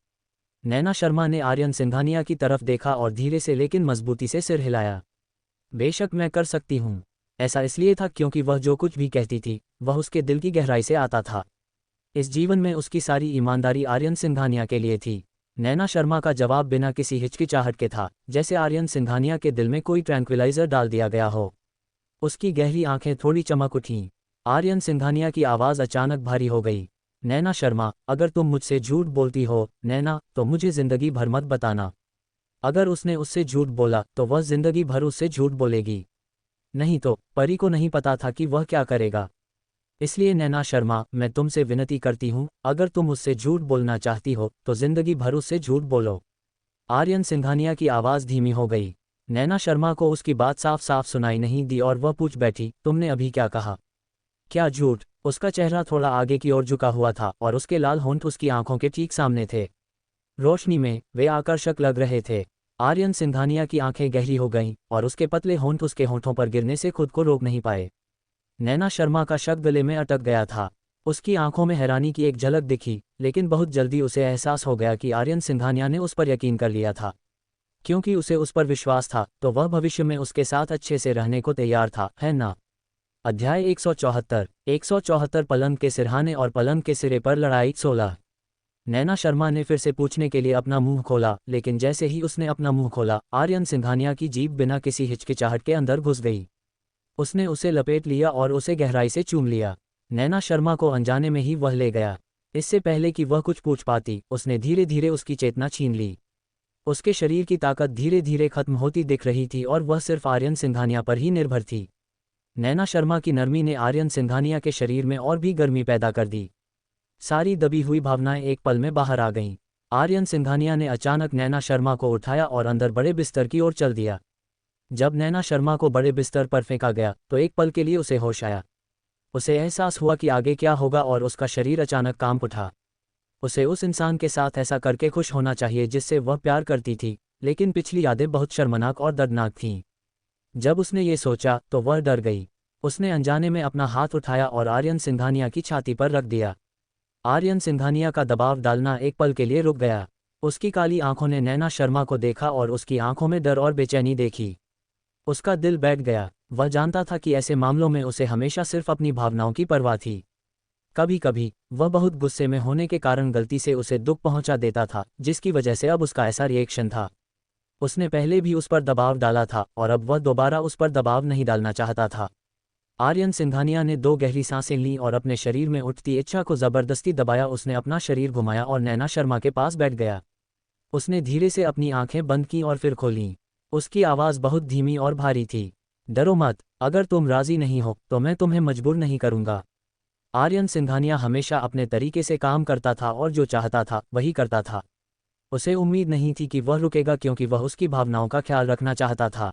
नैना शर्मा ने आर्यन सिंघानिया की तरफ देखा और धीरे से लेकिन मजबूती से सिर हिलाया। बेशक मैं कर सकती हूँ। ऐसा इसलिए था क्योंकि वह जो कुछ भी कहती थी, वह उसके दिल की गहराई से आता था। इस जीवन में उसकी सारी ईमानदारी आर्यन सिंघानिया के लिए थी। नैना शर्मा का जवाब बिना किसी हिचकिचाहट के था, जैसे आर्यन सिंघानिया के दिल में कोई ट्रैंक्विलाइजर डाल दिया गया हो। उसकी गहरी आंखें थोड़ी चमक उठीं। आर्यन सिंघानिया की आवाज़ अचानक भारी हो गई। नैना शर्मा, अगर तुम मुझसे झूठ बोलती हो, नैना, तो मुझे ज़िंदगी भर मत बताना। अगर उसने उससे झूठ बोला तो वह ज़िंदगी भर उससे झूठ बोलेगी। नहीं तो परी को नहीं पता था कि वह क्या करेगा। इसलिए नैना शर्मा, मैं तुमसे विनती करती हूँ, अगर तुम उससे झूठ बोलना चाहती हो तो ज़िंदगी भर उससे झूठ बोलो। आर्यन सिंघानिया की आवाज़ धीमी हो गई। नैना शर्मा को उसकी बात साफ साफ सुनाई नहीं दी और वह पूछ बैठी, तुमने अभी क्या कहा? क्या झूठ? उसका चेहरा थोड़ा आगे की ओर झुका हुआ था और उसके लाल होंठ उसकी आंखों के ठीक सामने थे। रोशनी में वे आकर्षक लग रहे थे। आर्यन सिंघानिया की आंखें गहरी हो गईं और उसके पतले होंठ उसके होंठों पर गिरने से खुद को रोक नहीं पाए। नैना शर्मा का शक गले में अटक गया था। उसकी आंखों में हैरानी की एक झलक दिखी, लेकिन बहुत जल्दी उसे एहसास हो गया कि आर्यन सिंघानिया ने उस पर यकीन कर लिया था। क्योंकि उसे उस पर विश्वास था, तो वह भविष्य में उसके साथ अच्छे से रहने को तैयार था, है ना? अध्याय 174 पलंग के सिरहाने और पलंग के सिरे पर लड़ाई 16। नैना शर्मा ने फिर से पूछने के लिए अपना मुंह खोला, लेकिन जैसे ही उसने अपना मुंह खोला, आर्यन सिंघानिया की जीभ बिना किसी हिचकिचाहट के अंदर घुस गई। उसने उसे लपेट लिया और उसे गहराई से चूम लिया। नैना शर्मा को अनजाने में ही वह ले गया। इससे पहले कि वह कुछ पूछ पाती, उसने धीरे धीरे उसकी चेतना छीन ली। उसके शरीर की ताकत धीरे धीरे खत्म होती दिख रही थी और वह सिर्फ आर्यन सिंघानिया पर ही निर्भर थी। नैना शर्मा की नरमी ने आर्यन सिंघानिया के शरीर में और भी गर्मी पैदा कर दी। सारी दबी हुई भावनाएं एक पल में बाहर आ गईं। आर्यन सिंघानिया ने अचानक नैना शर्मा को उठाया और अंदर बड़े बिस्तर की ओर चल दिया। जब नैना शर्मा को बड़े बिस्तर पर फेंका गया, तो एक पल के लिए उसे होश आया। उसे एहसास हुआ कि आगे क्या होगा और उसका शरीर अचानक कांप उठा। उसे उस इंसान के साथ ऐसा करके खुश होना चाहिए जिससे वह प्यार करती थी, लेकिन पिछली यादें बहुत शर्मनाक और दर्दनाक थीं। जब उसने ये सोचा, तो वह डर गई। उसने अनजाने में अपना हाथ उठाया और आर्यन सिंघानिया की छाती पर रख दिया। आर्यन सिंघानिया का दबाव डालना एक पल के लिए रुक गया। उसकी काली आंखों ने नैना शर्मा को देखा और उसकी आंखों में डर और बेचैनी देखी। उसका दिल बैठ गया। वह जानता था कि ऐसे मामलों में उसे हमेशा सिर्फ अपनी भावनाओं की परवाह थी। कभी कभी वह बहुत गुस्से में होने के कारण गलती से उसे दुख पहुंचा देता था, जिसकी वजह से अब उसका ऐसा रिएक्शन था। उसने पहले भी उस पर दबाव डाला था और अब वह दोबारा उस पर दबाव नहीं डालना चाहता था। आर्यन सिंघानिया ने 2 गहरी सांसें लीं और अपने शरीर में उठती इच्छा को जबरदस्ती दबाया। उसने अपना शरीर घुमाया और नैना शर्मा के पास बैठ गया। उसने धीरे से अपनी आंखें बंद कीं और फिर खोलीं। उसकी आवाज़ बहुत धीमी और भारी थी। डरो मत, अगर तुम राजी नहीं हो तो मैं तुम्हें मजबूर नहीं करूंगा। आर्यन सिंघानिया हमेशा अपने तरीके से काम करता था और जो चाहता था वही करता था। उसे उम्मीद नहीं थी कि वह रुकेगा, क्योंकि वह उसकी भावनाओं का ख्याल रखना चाहता था।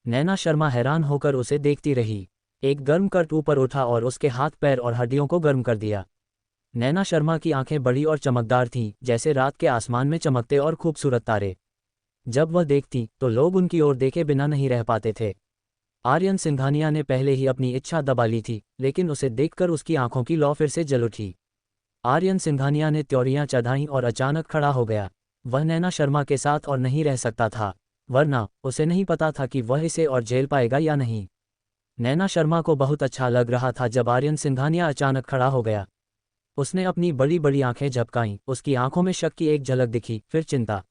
नैना शर्मा हैरान होकर उसे देखती रही। एक गर्म कर्ट ऊपर उठा और उसके हाथ पैर और हड्डियों को गर्म कर दिया। नैना शर्मा की आंखें बड़ी और चमकदार थीं, जैसे रात के आसमान में चमकते और खूबसूरत तारे। जब वह देखती तो लोग उनकी ओर देखे बिना नहीं रह पाते थे। आर्यन सिंघानिया ने पहले ही अपनी इच्छा दबा ली थी, लेकिन उसे देखकर उसकी आंखों की लौ फिर से जल उठी। आर्यन सिंघानिया ने त्योरियां चढ़ाईं और अचानक खड़ा हो गया। वह नैना शर्मा के साथ और नहीं रह सकता था, वरना उसे नहीं पता था कि वह इसे और झेल पाएगा या नहीं। नैना शर्मा को बहुत अच्छा लग रहा था जब आर्यन सिंघानिया अचानक खड़ा हो गया। उसने अपनी बड़ी बड़ी आंखें झपकाईं। उसकी आंखों में शक की एक झलक दिखी, फिर चिंता।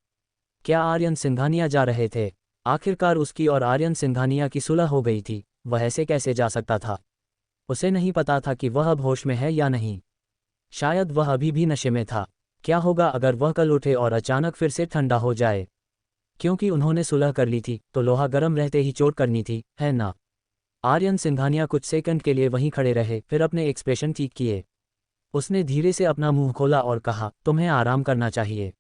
क्या आर्यन सिंघानिया जा रहे थे? आखिरकार उसकी और आर्यन सिंघानिया की सुलह हो गई थी। वह ऐसे कैसे जा सकता था? उसे नहीं पता था कि वह अब होश में है या नहीं। शायद वह अभी भी नशे में था। क्या होगा अगर वह कल उठे और अचानक फिर से ठंडा हो जाए? क्योंकि उन्होंने सुलह कर ली थी, तो लोहा गर्म रहते ही चोट करनी थी, है ना? आर्यन सिंघानिया कुछ सेकंड के लिए वहीं खड़े रहे, फिर अपने एक्सप्रेशन ठीक किए। उसने धीरे से अपना मुंह खोला और कहा, तुम्हें आराम करना चाहिए।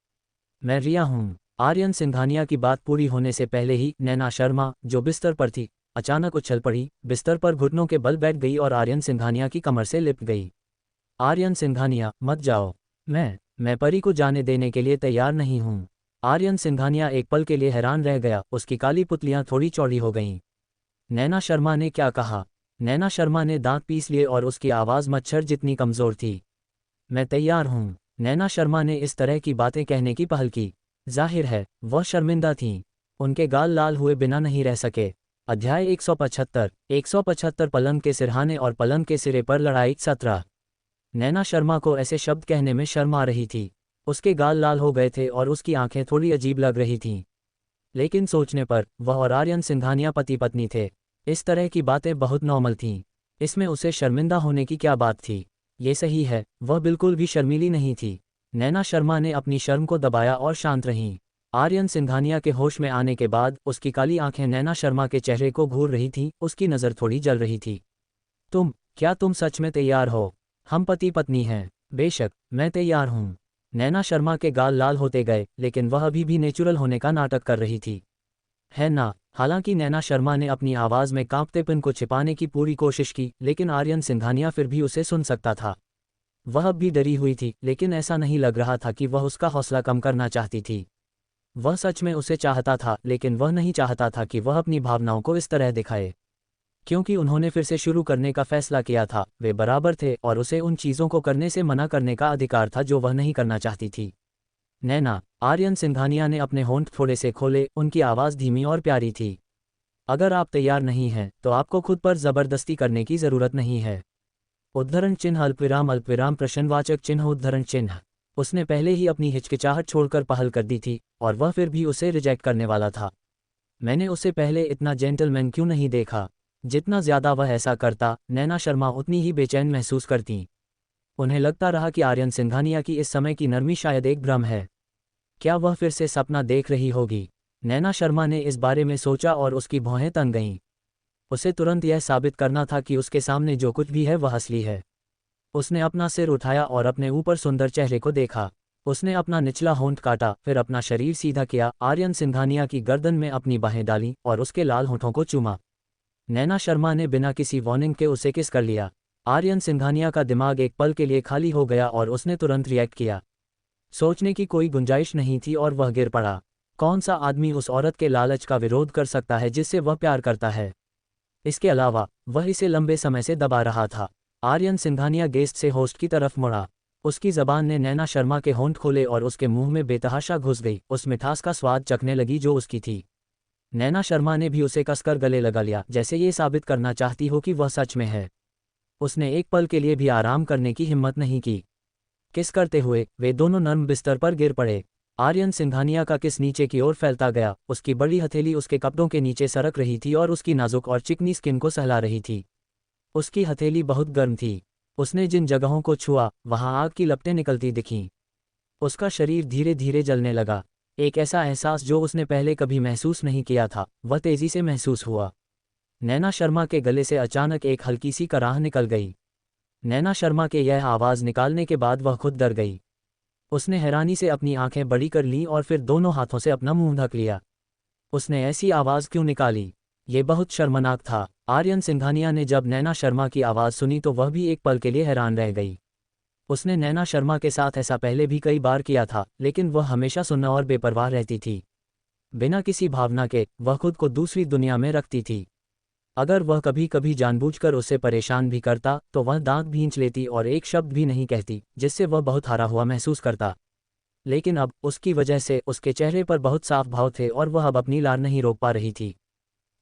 मैं रिया हूं। आर्यन सिंघानिया की बात पूरी होने से पहले ही नैना शर्मा, जो बिस्तर पर थी, अचानक उछल पड़ी, बिस्तर पर घुटनों के बल बैठ गई और आर्यन सिंघानिया की कमर से लिपट गई। आर्यन सिंघानिया, मत जाओ। मैं परी को जाने देने के लिए तैयार नहीं हूं। आर्यन सिंघानिया एक पल के लिए हैरान रह गया। उसकी काली पुतलियां थोड़ी चौड़ी हो गईं। नैना शर्मा ने क्या कहा? नैना शर्मा ने दांत पीस लिए और उसकी आवाज़ मच्छर जितनी कमज़ोर थी। मैं तैयार हूं। नैना शर्मा ने इस तरह की बातें कहने की पहल की। जाहिर है वह शर्मिंदा थीं। उनके गाल लाल हुए बिना नहीं रह सके। अध्याय 175 पलंग के सिरहाने और पलंग के सिरे पर लड़ाई 17। नैना शर्मा को ऐसे शब्द कहने में शर्म आ रही थी। उसके गाल लाल हो गए थे और उसकी आंखें थोड़ी अजीब लग रही थीं। लेकिन सोचने पर वह और आर्यन सिंघानिया पति पत्नी थे। इस तरह की बातें बहुत नॉर्मल थीं। इसमें उसे शर्मिंदा होने की क्या बात थी? ये सही है, वह बिल्कुल भी शर्मीली नहीं थी। नैना शर्मा ने अपनी शर्म को दबाया और शांत रहीं। आर्यन सिंघानिया के होश में आने के बाद उसकी काली आंखें नैना शर्मा के चेहरे को घूर रही थीं। उसकी नज़र थोड़ी जल रही थी। क्या तुम सच में तैयार हो? हम पति पत्नी हैं। बेशक, मैं तैयार हूँ। नैना शर्मा के गाल लाल होते गए, लेकिन वह अभी भी नेचुरल होने का नाटक कर रही थी, है ना? हालांकि नैना शर्मा ने अपनी आवाज़ में कांपतेपन को छिपाने की पूरी कोशिश की, लेकिन आर्यन सिंघानिया फिर भी उसे सुन सकता था। वह अब भी डरी हुई थी, लेकिन ऐसा नहीं लग रहा था कि वह उसका हौसला कम करना चाहती थी। वह सच में उसे चाहता था, लेकिन वह नहीं चाहता था कि वह अपनी भावनाओं को इस तरह दिखाए। क्योंकि उन्होंने फिर से शुरू करने का फैसला किया था, वे बराबर थे और उसे उन चीज़ों को करने से मना करने का अधिकार था जो वह नहीं करना चाहती थी। नैना, आर्यन सिंघानिया ने अपने होंठ थोड़े से खोले, उनकी आवाज़ धीमी और प्यारी थी। अगर आप तैयार नहीं हैं तो आपको खुद पर जबरदस्ती करने की ज़रूरत नहीं है। उद्धरण चिन्ह अल्पविराम प्रश्नवाचक चिन्ह उद्धरण चिन्ह। उसने पहले ही अपनी हिचकिचाहट छोड़कर पहल कर दी थी और वह फिर भी उसे रिजेक्ट करने वाला था। मैंने उसे पहले इतना जेंटलमैन क्यों नहीं देखा? जितना ज़्यादा वह ऐसा करता, नैना शर्मा उतनी ही बेचैन महसूस करती। उन्हें लगता रहा कि आर्यन सिंघानिया की इस समय की नरमी शायद एक भ्रम है। क्या वह फिर से सपना देख रही होगी? नैना शर्मा ने इस बारे में सोचा और उसकी भौहें तन गईं। उसे तुरंत यह साबित करना था कि उसके सामने जो कुछ भी है वह असली है। उसने अपना सिर उठाया और अपने ऊपर सुंदर चेहरे को देखा। उसने अपना निचला होंठ काटा, फिर अपना शरीर सीधा किया, आर्यन सिंघानिया की गर्दन में अपनी बाहें डालीं और उसके लाल होंठों को चूमा। नैना शर्मा ने बिना किसी वार्निंग के उसे किस कर लिया। आर्यन सिंघानिया का दिमाग एक पल के लिए खाली हो गया और उसने तुरंत रिएक्ट किया। सोचने की कोई गुंजाइश नहीं थी और वह गिर पड़ा। कौन सा आदमी उस औरत के लालच का विरोध कर सकता है जिससे वह प्यार करता है? इसके अलावा वह इसे लंबे समय से दबा रहा था। आर्यन सिंघानिया गेस्ट से होस्ट की तरफ मुड़ा। उसकी जबान ने नैना शर्मा के होंठ खोले और उसके मुंह में बेतहाशा घुस गई, उस मिठास का स्वाद चखने लगी जो उसकी थी। नैना शर्मा ने भी उसे कसकर गले लगा लिया, जैसे ये साबित करना चाहती हो कि वह सच में है। उसने एक पल के लिए भी आराम करने की हिम्मत नहीं की। किस करते हुए वे दोनों नर्म बिस्तर पर गिर पड़े। आर्यन सिंघानिया का किस नीचे की ओर फैलता गया, उसकी बड़ी हथेली उसके कपड़ों के नीचे सरक रही थी और उसकी नाजुक और चिकनी स्किन को सहला रही थी। उसकी हथेली बहुत गर्म थी। उसने जिन जगहों को छुआ वहां आग की लपटें निकलती दिखीं। उसका शरीर धीरे धीरे जलने लगा। एक ऐसा एहसास जो उसने पहले कभी महसूस नहीं किया था, वह तेजी से महसूस हुआ। नैना शर्मा के गले से अचानक एक हल्की सी कराह निकल गई। नैना शर्मा के यह आवाज़ निकालने के बाद वह खुद डर गई। उसने हैरानी से अपनी आंखें बड़ी कर लीं और फिर दोनों हाथों से अपना मुंह ढक लिया। उसने ऐसी आवाज़ क्यों निकाली? ये बहुत शर्मनाक था। आर्यन सिंघानिया ने जब नैना शर्मा की आवाज़ सुनी तो वह भी एक पल के लिए हैरान रह गई। उसने नैना शर्मा के साथ ऐसा पहले भी कई बार किया था, लेकिन वह हमेशा सुन्न और बेपरवाह रहती थी। बिना किसी भावना के वह खुद को दूसरी दुनिया में रखती थी। अगर वह कभी कभी जानबूझकर उसे परेशान भी करता तो वह दांत भींच लेती और एक शब्द भी नहीं कहती, जिससे वह बहुत हारा हुआ महसूस करता। लेकिन अब उसकी वजह से उसके चेहरे पर बहुत साफ भाव थे और वह अब अपनी लार नहीं रोक पा रही थी।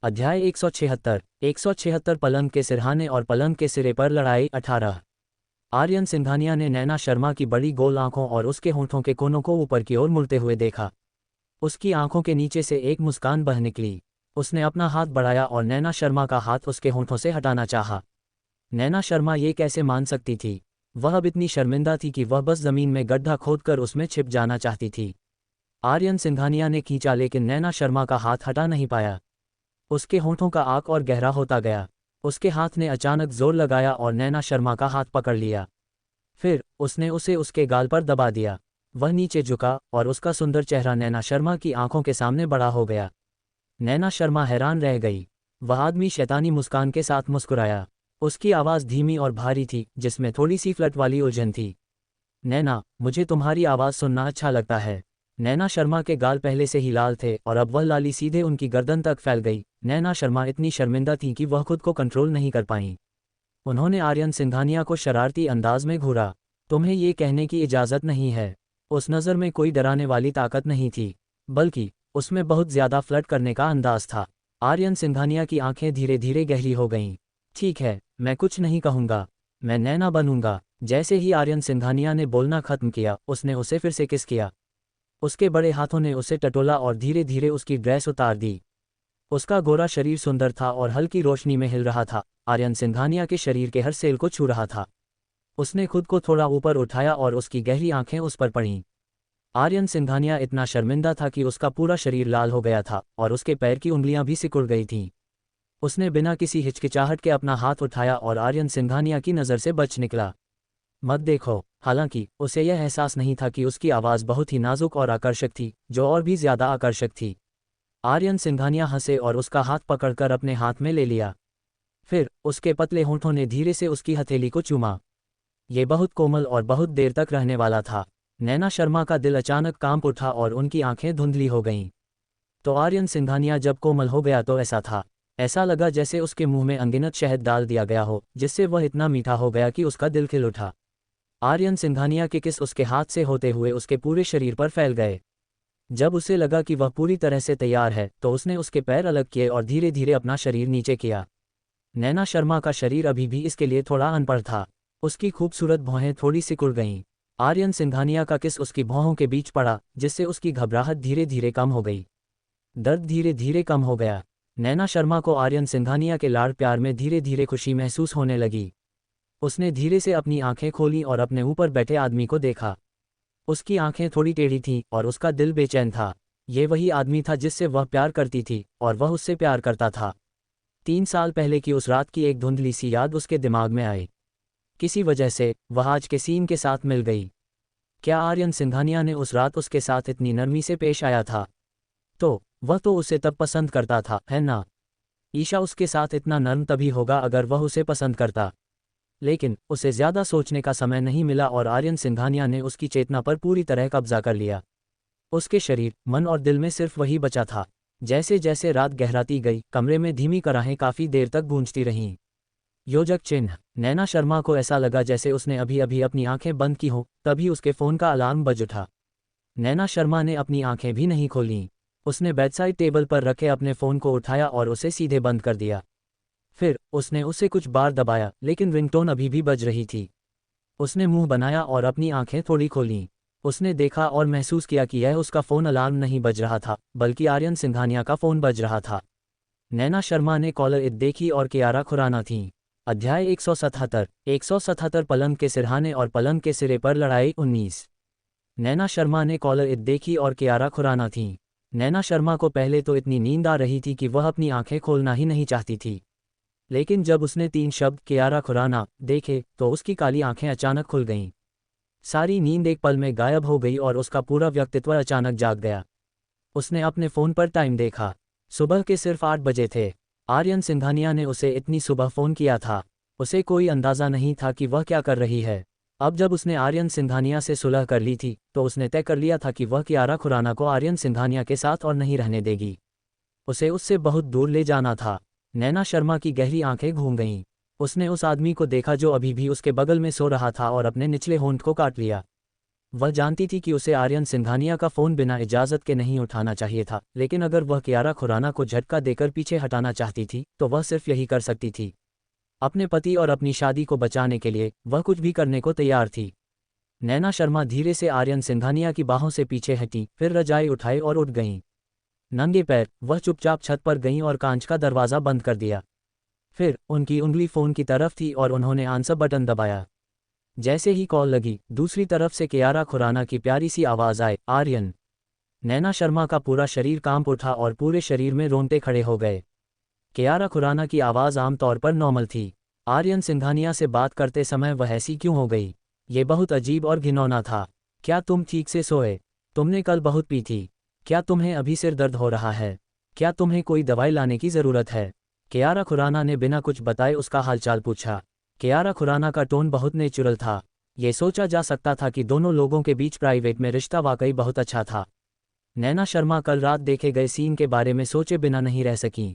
अध्याय 176 पलंग के सिरहाने और पलंग के सिरे पर लड़ाई 18। आर्यन सिंघानिया ने नैना शर्मा की बड़ी गोल आंखों और उसके होंठों के कोनों को ऊपर की ओर मुड़ते हुए देखा। उसकी आंखों के नीचे से एक मुस्कान बह निकली। उसने अपना हाथ बढ़ाया और नैना शर्मा का हाथ उसके होंठों से हटाना चाहा। नैना शर्मा ये कैसे मान सकती थी? वह अब इतनी शर्मिंदा थी कि वह बस जमीन में गड्ढा खोदकर उसमें छिप जाना चाहती थी। आर्यन सिंघानिया ने खींचा लेकिन नैना शर्मा का हाथ हटा नहीं पाया। उसके होंठों का आग और गहरा होता गया। उसके हाथ ने अचानक जोर लगाया और नैना शर्मा का हाथ पकड़ लिया। फिर उसने उसे उसके गाल पर दबा दिया। वह नीचे झुका और उसका सुंदर चेहरा नैना शर्मा की आंखों के सामने बड़ा हो गया। नैना शर्मा हैरान रह गई। वह आदमी शैतानी मुस्कान के साथ मुस्कुराया। उसकी आवाज़ धीमी और भारी थी, जिसमें थोड़ी सी फ्लर्ट वाली उलझन थी। नैना, मुझे तुम्हारी आवाज़ सुनना अच्छा लगता है। नैना शर्मा के गाल पहले से ही लाल थे और अब वह लाली सीधे उनकी गर्दन तक फैल गई। नैना शर्मा इतनी शर्मिंदा थी कि वह खुद को कंट्रोल नहीं कर पाईं। उन्होंने आर्यन सिंघानिया को शरारती अंदाज में घूरा। तुम्हें ये कहने की इजाज़त नहीं है। उस नज़र में कोई डराने वाली ताकत नहीं थी, बल्कि उसमें बहुत ज़्यादा फ्लर्ट करने का अंदाज था। आर्यन सिंघानिया की आंखें धीरे धीरे गहरी हो गईं। ठीक है, मैं कुछ नहीं कहूँगा, मैं नैना बनूंगा। जैसे ही आर्यन सिंघानिया ने बोलना खत्म किया, उसने उसे फिर से किस किया। उसके बड़े हाथों ने उसे टटोला और धीरे धीरे उसकी ड्रेस उतार दी। उसका गोरा शरीर सुंदर था और हल्की रोशनी में हिल रहा था। आर्यन सिंघानिया के शरीर के हर सेल को छू रहा था। उसने खुद को थोड़ा ऊपर उठाया और उसकी गहरी आंखें उस पर पड़ीं। आर्यन सिंघानिया इतना शर्मिंदा था कि उसका पूरा शरीर लाल हो गया था और उसके पैर की उंगलियां भी सिकुड़ गई थीं। उसने बिना किसी हिचकिचाहट के अपना हाथ उठाया और आर्यन सिंघानिया की नज़र से बच निकला। मत देखो। हालांकि उसे यह एहसास नहीं था कि उसकी आवाज़ बहुत ही नाजुक और आकर्षक थी, जो और भी ज़्यादा आकर्षक थी। आर्यन सिंघानिया हंसे और उसका हाथ पकड़कर अपने हाथ में ले लिया। फिर उसके पतले होंठों ने धीरे से उसकी हथेली को चूमा। ये बहुत कोमल और बहुत देर तक रहने वाला था। नैना शर्मा का दिल अचानक कांप उठा और उनकी आंखें धुंधली हो गईं। तो आर्यन सिंघानिया जब कोमल हो गया तो ऐसा था। ऐसा लगा जैसे उसके मुंह में अनगिनत शहद डाल दिया गया हो, जिससे वह इतना मीठा हो गया कि उसका दिल खिल उठा। आर्यन सिंघानिया के किस उसके हाथ से होते हुए उसके पूरे शरीर पर फैल गए। जब उसे लगा कि वह पूरी तरह से तैयार है तो उसने उसके पैर अलग किए और धीरे धीरे अपना शरीर नीचे किया। नैना शर्मा का शरीर अभी भी इसके लिए थोड़ा अनपढ़ था। उसकी खूबसूरत भौहें थोड़ी सिकुड़ गईं। आर्यन सिंघानिया का किस उसकी भौहों के बीच पड़ा, जिससे उसकी घबराहट धीरे धीरे कम हो गई। दर्द धीरे धीरे कम हो गया। नैना शर्मा को आर्यन सिंघानिया के लाड़ प्यार में धीरे धीरे खुशी महसूस होने लगी। उसने धीरे से अपनी आंखें खोलीं और अपने ऊपर बैठे आदमी को देखा। उसकी आंखें थोड़ी टेढ़ी थीं और उसका दिल बेचैन था। ये वही आदमी था जिससे वह प्यार करती थी और वह उससे प्यार करता था। 3 साल पहले की उस रात की एक धुंधली सी याद उसके दिमाग में आई। किसी वजह से वह आज के सीन के साथ मिल गई। क्या आर्यन सिंघानिया ने उस रात उसके साथ इतनी नरमी से पेश आया था? तो वह तो उसे तब पसंद करता था, है ना? ईशा उसके साथ इतना नर्म तभी होगा अगर वह उसे पसंद करता। लेकिन उसे ज्यादा सोचने का समय नहीं मिला और आर्यन सिंघानिया ने उसकी चेतना पर पूरी तरह कब्जा कर लिया। उसके शरीर, मन और दिल में सिर्फ वही बचा था। जैसे जैसे रात गहराती गई, कमरे में धीमी कराहें काफी देर तक गूंजती रहीं। योजक चिन्ह। नैना शर्मा को ऐसा लगा जैसे उसने अभी अभी अपनी आंखें बंद की हों, तभी उसके फोन का अलार्म बज उठा। नैना शर्मा ने अपनी आंखें भी नहीं खोलीं। उसने बेडसाइड टेबल पर रखे अपने फ़ोन को उठाया और उसे सीधे बंद कर दिया। फिर उसने उसे कुछ बार दबाया, लेकिन रिंगटोन अभी भी बज रही थी। उसने मुंह बनाया और अपनी आंखें थोड़ी खोलीं। उसने देखा और महसूस किया कि यह उसका फ़ोन अलार्म नहीं बज रहा था, बल्कि आर्यन सिंघानिया का फ़ोन बज रहा था। नैना शर्मा ने कॉलर ईद देखी और कियारा खुराना थीं। अध्याय 177 पलंग के सिरहाने और पलंग के सिरे पर लड़ाई 19। नैना शर्मा ने कॉलर ईद देखी और कियारा खुराना थीं। नैना शर्मा को पहले तो इतनी नींद आ रही थी कि वह अपनी आंखें खोलना ही नहीं चाहती थी। लेकिन जब उसने 3 शब्द कियारा खुराना देखे तो उसकी काली आंखें अचानक खुल गईं। सारी नींद एक पल में गायब हो गई और उसका पूरा व्यक्तित्व अचानक जाग गया। उसने अपने फ़ोन पर टाइम देखा। सुबह के सिर्फ 8 बजे थे। आर्यन सिंघानिया ने उसे इतनी सुबह फ़ोन किया था। उसे कोई अंदाज़ा नहीं था कि वह क्या कर रही है। अब जब उसने आर्यन सिंघानिया से सुलह कर ली थी तो उसने तय कर लिया था कि वह कियारा खुराना को आर्यन सिंघानिया के साथ और नहीं रहने देगी। उसे उससे बहुत दूर ले जाना था। नैना शर्मा की गहरी आंखें घूम गईं। उसने उस आदमी को देखा जो अभी भी उसके बगल में सो रहा था और अपने निचले होंठ को काट लिया। वह जानती थी कि उसे आर्यन सिंघानिया का फ़ोन बिना इजाज़त के नहीं उठाना चाहिए था, लेकिन अगर वह कियारा खुराना को झटका देकर पीछे हटाना चाहती थी तो वह सिर्फ यही कर सकती थी। अपने पति और अपनी शादी को बचाने के लिए वह कुछ भी करने को तैयार थी। नैना शर्मा धीरे से आर्यन सिंघानिया की बाहों से पीछे हटी, फिर रजाई उठाई और उठ गईं। नंगे पैर वह चुपचाप छत पर गईं और कांच का दरवाज़ा बंद कर दिया। फिर उनकी उंगली फ़ोन की तरफ थी और उन्होंने आंसर बटन दबाया। जैसे ही कॉल लगी, दूसरी तरफ से कियारा खुराना की प्यारी सी आवाज़ आए, आर्यन। नैना शर्मा का पूरा शरीर कांप उठा और पूरे शरीर में रोंगटे खड़े हो गए। कियारा खुराना की आवाज़ आमतौर पर नॉर्मल थी। आर्यन सिंघानिया से बात करते समय वह ऐसी क्यों हो गई? ये बहुत अजीब और घिनौना था। क्या तुम ठीक से सोए? तुमने कल बहुत पी थी। क्या तुम्हें अभी सिर दर्द हो रहा है? क्या तुम्हें कोई दवाई लाने की ज़रूरत है? कियारा खुराना ने बिना कुछ बताए उसका हालचाल पूछा। कियारा खुराना का टोन बहुत नेचुरल था। ये सोचा जा सकता था कि दोनों लोगों के बीच प्राइवेट में रिश्ता वाकई बहुत अच्छा था। नैना शर्मा कल रात देखे गए सीन के बारे में सोचे बिना नहीं रह सकीं।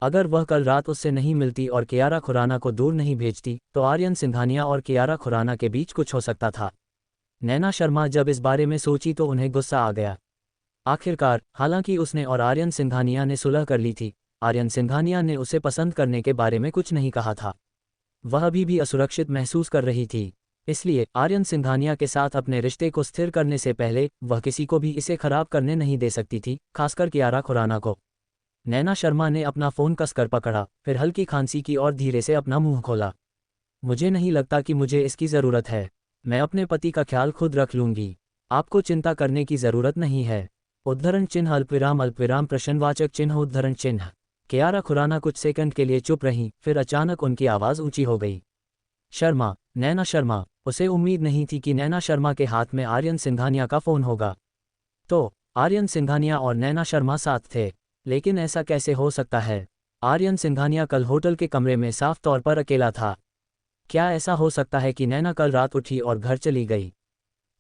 अगर वह कल रात उससे नहीं मिलती और कियारा खुराना को दूर नहीं भेजती तो आर्यन सिंघानिया और कियारा खुराना के बीच कुछ हो सकता था। नैना शर्मा जब इस बारे में सोची तो उन्हें गुस्सा आ गया। आखिरकार, हालांकि उसने और आर्यन सिंघानिया ने सुलह कर ली थी, आर्यन सिंघानिया ने उसे पसंद करने के बारे में कुछ नहीं कहा था। वह अभी भी असुरक्षित महसूस कर रही थी। इसलिए आर्यन सिंघानिया के साथ अपने रिश्ते को स्थिर करने से पहले वह किसी को भी इसे खराब करने नहीं दे सकती थी, खासकर कियारा खुराना को। नैना शर्मा ने अपना फ़ोन कसकर पकड़ा, फिर हल्की खांसी की और धीरे से अपना मुंह खोला। मुझे नहीं लगता कि मुझे इसकी ज़रूरत है। मैं अपने पति का ख्याल खुद रख लूँगी। आपको चिंता करने की ज़रूरत नहीं है। उद्धरण चिन्ह अल्पविराम प्रश्नवाचक चिन्ह उद्धरण चिन्ह। कियारा खुराना कुछ सेकंड के लिए चुप रहीं, फिर अचानक उनकी आवाज़ ऊंची हो गई। शर्मा, नैना शर्मा। उसे उम्मीद नहीं थी कि नैना शर्मा के हाथ में आर्यन सिंघानिया का फ़ोन होगा। तो आर्यन सिंघानिया और नैना शर्मा साथ थे। लेकिन ऐसा कैसे हो सकता है? आर्यन सिंघानिया कल होटल के कमरे में साफ तौर पर अकेला था। क्या ऐसा हो सकता है कि नैना कल रात उठी और घर चली गई?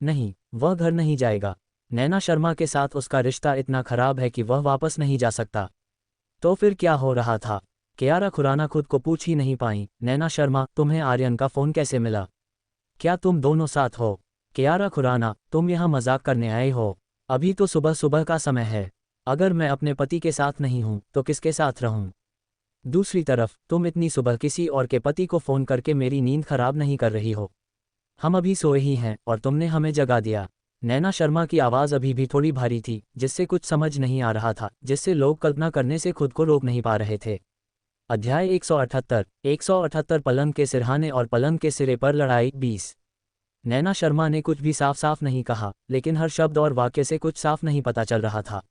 नहीं, वह घर नहीं जाएगा। नैना शर्मा के साथ उसका रिश्ता इतना खराब है कि वह वापस नहीं जा सकता। तो फिर क्या हो रहा था? कियारा खुराना खुद को पूछ ही नहीं पाई। नैना शर्मा, तुम्हें आर्यन का फ़ोन कैसे मिला? क्या तुम दोनों साथ हो? कियारा खुराना, तुम यहाँ मजाक करने आए हो? अभी तो सुबह सुबह का समय है। अगर मैं अपने पति के साथ नहीं हूँ तो किसके साथ रहूँ? दूसरी तरफ तुम इतनी सुबह किसी और के पति को फ़ोन करके मेरी नींद खराब नहीं कर रही हो। हम अभी सोए ही हैं और तुमने हमें जगा दिया। नैना शर्मा की आवाज़ अभी भी थोड़ी भारी थी, जिससे कुछ समझ नहीं आ रहा था, जिससे लोग कल्पना करने से खुद को रोक नहीं पा रहे थे। अध्याय 178 पलंग के सिरहाने और पलंग के सिरे पर लड़ाई 20। नैना शर्मा ने कुछ भी साफ साफ नहीं कहा, लेकिन हर शब्द और वाक्य से कुछ साफ नहीं पता चल रहा था।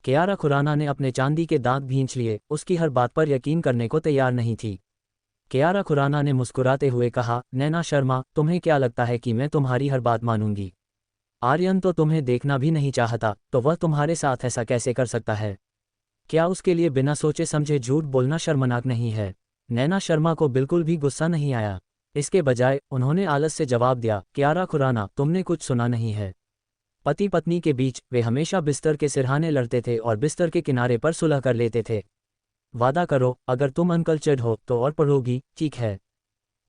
कियारा खुराना ने अपने चांदी के दांत भींच लिए, उसकी हर बात पर यकीन करने को तैयार नहीं थी। कियारा खुराना ने मुस्कुराते हुए कहा, नैना शर्मा, तुम्हें क्या लगता है कि मैं तुम्हारी हर बात मानूंगी? आर्यन तो तुम्हें देखना भी नहीं चाहता, तो वह तुम्हारे साथ ऐसा कैसे कर सकता है? क्या उसके लिए बिना सोचे समझे झूठ बोलना शर्मनाक नहीं है? नैना शर्मा को बिल्कुल भी गुस्सा नहीं आया। इसके बजाय उन्होंने आलस से जवाब दिया, कियारा खुराना, तुमने कुछ सुना नहीं है। पति पत्नी के बीच वे हमेशा बिस्तर के सिरहाने लड़ते थे और बिस्तर के किनारे पर सुलह कर लेते थे। वादा करो, अगर तुम अनकल्चर्ड हो तो और पढ़ोगी, ठीक है?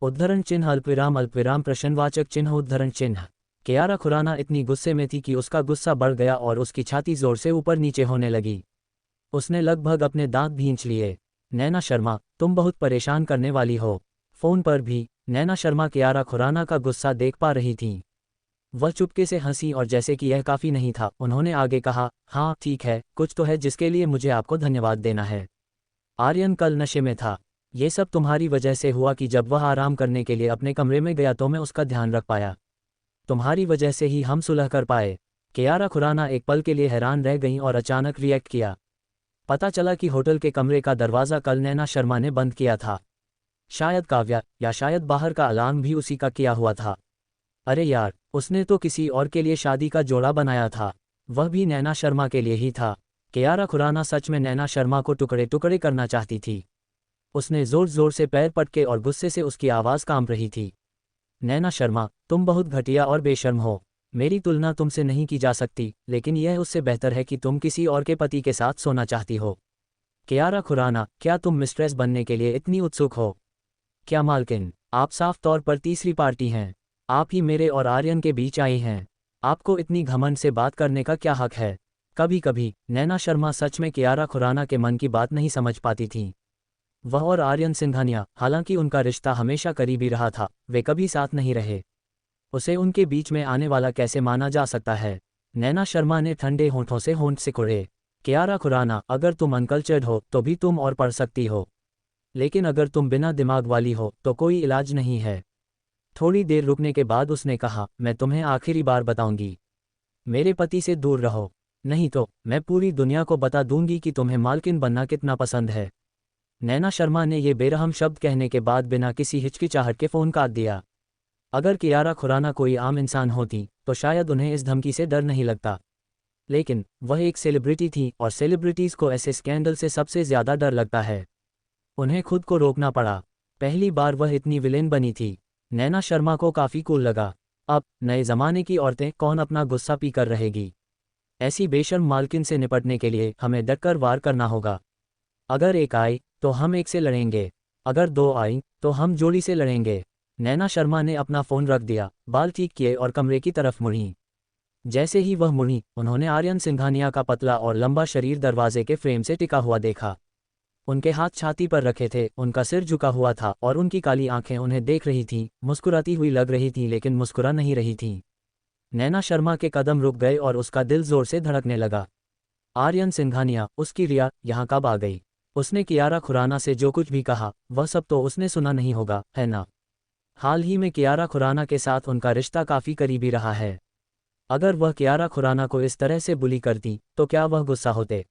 उद्धरण चिन्ह अल्पविराम प्रश्नवाचक चिन्ह उद्धरण चिन्ह। कियारा खुराना इतनी गुस्से में थी कि उसका गुस्सा बढ़ गया और उसकी छाती जोर से ऊपर नीचे होने लगी। उसने लगभग अपने दांत भींच लिए। नैना शर्मा, तुम बहुत परेशान करने वाली हो। फोन पर भी नैना शर्मा कियारा खुराना का गुस्सा देख पा रही थीं। वह चुपके से हंसी और जैसे कि यह काफ़ी नहीं था, उन्होंने आगे कहा, हाँ ठीक है, कुछ तो है जिसके लिए मुझे आपको धन्यवाद देना है। आर्यन कल नशे में था। ये सब तुम्हारी वजह से हुआ कि जब वह आराम करने के लिए अपने कमरे में गया तो मैं उसका ध्यान रख पाया। तुम्हारी वजह से ही हम सुलह कर पाए। कियारा खुराना एक पल के लिए हैरान रह गईं और अचानक रिएक्ट किया। पता चला कि होटल के कमरे का दरवाज़ा कल नैना शर्मा ने बंद किया था। शायद काव्या, या शायद बाहर का अलार्म भी उसी का किया हुआ था। अरे यार, उसने तो किसी और के लिए शादी का जोड़ा बनाया था, वह भी नैना शर्मा के लिए ही था। कियारा खुराना सच में नैना शर्मा को टुकड़े टुकड़े करना चाहती थी। उसने ज़ोर ज़ोर से पैर पटके और गुस्से से उसकी आवाज़ कांप रही थी। नैना शर्मा, तुम बहुत घटिया और बेशर्म हो। मेरी तुलना तुमसे नहीं की जा सकती, लेकिन यह उससे बेहतर है कि तुम किसी और के पति के साथ सोना चाहती हो। कियारा खुराना, क्या तुम मिस्ट्रेस बनने के लिए इतनी उत्सुक हो? क्या मालकिन, आप साफ तौर पर तीसरी पार्टी हैं। आप ही मेरे और आर्यन के बीच आई हैं। आपको इतनी घमंड से बात करने का क्या हक है? कभी कभी नैना शर्मा सच में कियारा खुराना के मन की बात नहीं समझ पाती थीं। वह और आर्यन सिंघानिया, हालांकि उनका रिश्ता हमेशा करीबी रहा था, वे कभी साथ नहीं रहे। उसे उनके बीच में आने वाला कैसे माना जा सकता है? नैना शर्मा ने ठंडे होंठों से होंठ सिकुड़े। कियारा खुराना, अगर तुम अनकल्चर्ड हो तो भी तुम और पढ़ सकती हो, लेकिन अगर तुम बिना दिमाग वाली हो तो कोई इलाज नहीं है। थोड़ी देर रुकने के बाद उसने कहा, मैं तुम्हें आखिरी बार बताऊंगी, मेरे पति से दूर रहो, नहीं तो मैं पूरी दुनिया को बता दूंगी कि तुम्हें मालकिन बनना कितना पसंद है। नैना शर्मा ने ये बेरहम शब्द कहने के बाद बिना किसी हिचकिचाहट के फ़ोन काट दिया। अगर कियारा खुराना कोई आम इंसान होती तो शायद उन्हें इस धमकी से डर नहीं लगता, लेकिन वह एक सेलिब्रिटी थी और सेलिब्रिटीज़ को ऐसे स्कैंडल से सबसे ज़्यादा डर लगता है। उन्हें खुद को रोकना पड़ा। पहली बार वह इतनी विलेन बनी थी। नैना शर्मा को काफ़ी कूल लगा। अब नए ज़माने की औरतें कौन अपना गुस्सा पी कर रहेगी? ऐसी बेशर्म मालकिन से निपटने के लिए हमें डटकर वार करना होगा। अगर एक आई तो हम एक से लड़ेंगे, अगर दो आई तो हम जोड़ी से लड़ेंगे। नैना शर्मा ने अपना फ़ोन रख दिया, बाल ठीक किए और कमरे की तरफ मुड़ी। जैसे ही वह मुड़ी, उन्होंने आर्यन सिंघानिया का पतला और लंबा शरीर दरवाजे के फ्रेम से टिका हुआ देखा। उनके हाथ छाती पर रखे थे, उनका सिर झुका हुआ था और उनकी काली आंखें उन्हें देख रही थीं, मुस्कुराती हुई लग रही थीं लेकिन मुस्कुरा नहीं रही थीं। नैना शर्मा के कदम रुक गए और उसका दिल जोर से धड़कने लगा। आर्यन सिंघानिया, उसकी रिया, यहाँ कब आ गई? उसने कियारा खुराना से जो कुछ भी कहा वह सब तो उसने सुना नहीं होगा, है ना? हाल ही में कियारा खुराना के साथ उनका रिश्ता काफ़ी करीबी रहा है। अगर वह कियारा खुराना को इस तरह से बुली करती तो क्या वह गुस्सा होते?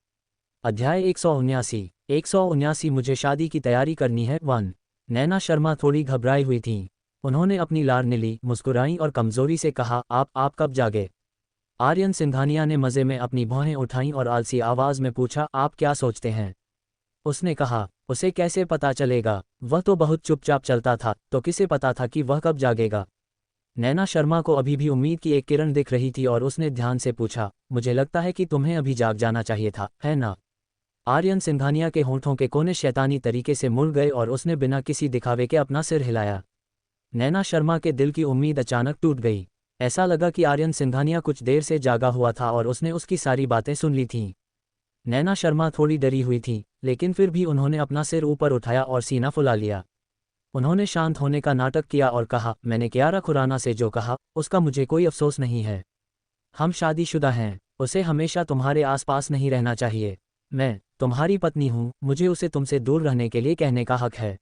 अध्याय 179 मुझे शादी की तैयारी करनी है 1। नैना शर्मा थोड़ी घबराई हुई थीं। उन्होंने अपनी लार ली, मुस्कुराई और कमजोरी से कहा, आप कब जागे? आर्यन सिंघानिया ने मज़े में अपनी भौहें उठाईं और आलसी आवाज़ में पूछा, आप क्या सोचते हैं? उसने कहा, उसे कैसे पता चलेगा? वह तो बहुत चुपचाप चलता था, तो किसे पता था कि वह कब जागेगा? नैना शर्मा को अभी भी उम्मीद की एक किरण दिख रही थी और उसने ध्यान से पूछा, मुझे लगता है कि तुम्हें अभी जाग जाना चाहिए था, है ना? आर्यन सिंघानिया के होंठों के कोने शैतानी तरीके से मुड़ गए और उसने बिना किसी दिखावे के अपना सिर हिलाया। नैना शर्मा के दिल की उम्मीद अचानक टूट गई। ऐसा लगा कि आर्यन सिंघानिया कुछ देर से जागा हुआ था और उसने उसकी सारी बातें सुन ली थीं। नैना शर्मा थोड़ी डरी हुई थी, लेकिन फिर भी उन्होंने अपना सिर ऊपर उठाया और सीना फुला लिया। उन्होंने शांत होने का नाटक किया और कहा, मैंने कियारा खुराना से जो कहा उसका मुझे कोई अफसोस नहीं है। हम शादीशुदा हैं, उसे हमेशा तुम्हारे आसपास नहीं रहना चाहिए। मैं तुम्हारी पत्नी हूँ, मुझे उसे तुमसे दूर रहने के लिए कहने का हक है।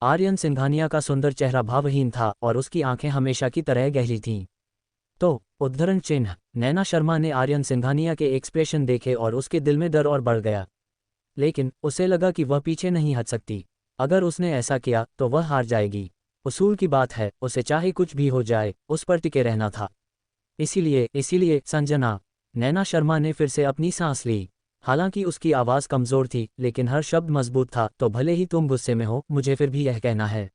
आर्यन सिंघानिया का सुंदर चेहरा भावहीन था और उसकी आंखें हमेशा की तरह गहरी थीं। तो उद्धरण चिन्ह। नैना शर्मा ने आर्यन सिंघानिया के एक्सप्रेशन देखे और उसके दिल में डर और बढ़ गया। लेकिन उसे लगा कि वह पीछे नहीं हट सकती। अगर उसने ऐसा किया तो वह हार जाएगी। उसूल की बात है, उसे चाहे कुछ भी हो जाए उस पर टिके रहना था। इसीलिए संजना। नैना शर्मा ने फिर से अपनी सांस ली। हालांकि उसकी आवाज़ कमज़ोर थी, लेकिन हर शब्द मजबूत था। तो भले ही तुम गुस्से में हो, मुझे फिर भी यह कहना है,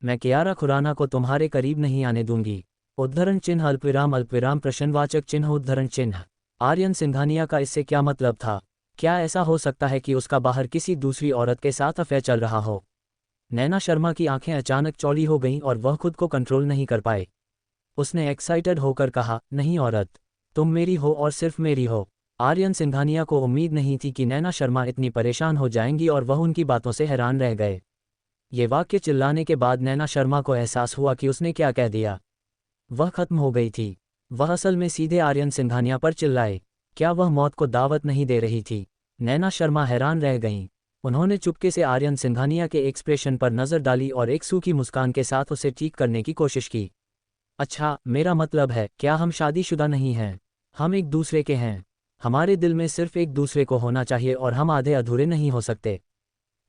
मैं कियारा खुराना को तुम्हारे करीब नहीं आने दूंगी। उद्धरण चिन्ह अल्पविराम प्रश्नवाचक चिन्ह उद्धरण चिन्ह। आर्यन सिंघानिया का इससे क्या मतलब था? क्या ऐसा हो सकता है कि उसका बाहर किसी दूसरी औरत के साथ अफेयर चल रहा हो? नैना शर्मा की आंखें अचानक चौड़ी हो गईं और वह खुद को कंट्रोल नहीं कर पाए। उसने एक्साइटेड होकर कहा, नहीं औरत, तुम मेरी हो और सिर्फ मेरी हो। आर्यन सिंघानिया को उम्मीद नहीं थी कि नैना शर्मा इतनी परेशान हो जाएंगी और वह उनकी बातों से हैरान रह गए। ये वाक्य चिल्लाने के बाद नैना शर्मा को एहसास हुआ कि उसने क्या कह दिया। वह खत्म हो गई थी। वह असल में सीधे आर्यन सिंघानिया पर चिल्लाए। क्या वह मौत को दावत नहीं दे रही थी? नैना शर्मा हैरान रह गईं। उन्होंने चुपके से आर्यन सिंघानिया के एक्सप्रेशन पर नज़र डाली और एक सूखी मुस्कान के साथ उसे ठीक करने की कोशिश की। अच्छा, मेरा मतलब है, क्या हम शादीशुदा नहीं हैं? हम एक दूसरे के हैं। हमारे दिल में सिर्फ एक दूसरे को होना चाहिए और हम आधे अधूरे नहीं हो सकते।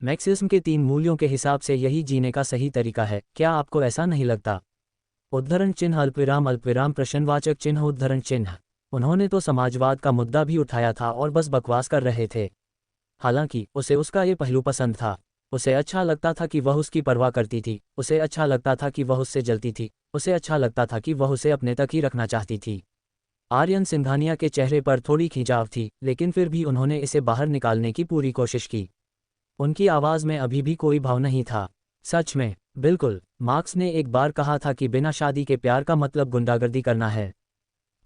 मैक्सिज्म के 3 मूल्यों के हिसाब से यही जीने का सही तरीका है। क्या आपको ऐसा नहीं लगता? उद्धरण चिन्ह अल्पविराम प्रश्नवाचक चिन्ह उद्धरण चिन्ह। उन्होंने तो समाजवाद का मुद्दा भी उठाया था और बस बकवास कर रहे थे। हालांकि उसे उसका ये पहलू पसंद था। उसे अच्छा लगता था कि वह उसकी परवाह करती थी। उसे अच्छा लगता था कि वह उससे जलती थी। उसे अच्छा लगता था कि वह उसे अपने तक ही रखना चाहती थी। आर्यन सिंघानिया के चेहरे पर थोड़ी खिंचाव थी, लेकिन फिर भी उन्होंने इसे बाहर निकालने की पूरी कोशिश की। उनकी आवाज़ में अभी भी कोई भाव नहीं था। सच में? बिल्कुल। मार्क्स ने एक बार कहा था कि बिना शादी के प्यार का मतलब गुंडागर्दी करना है।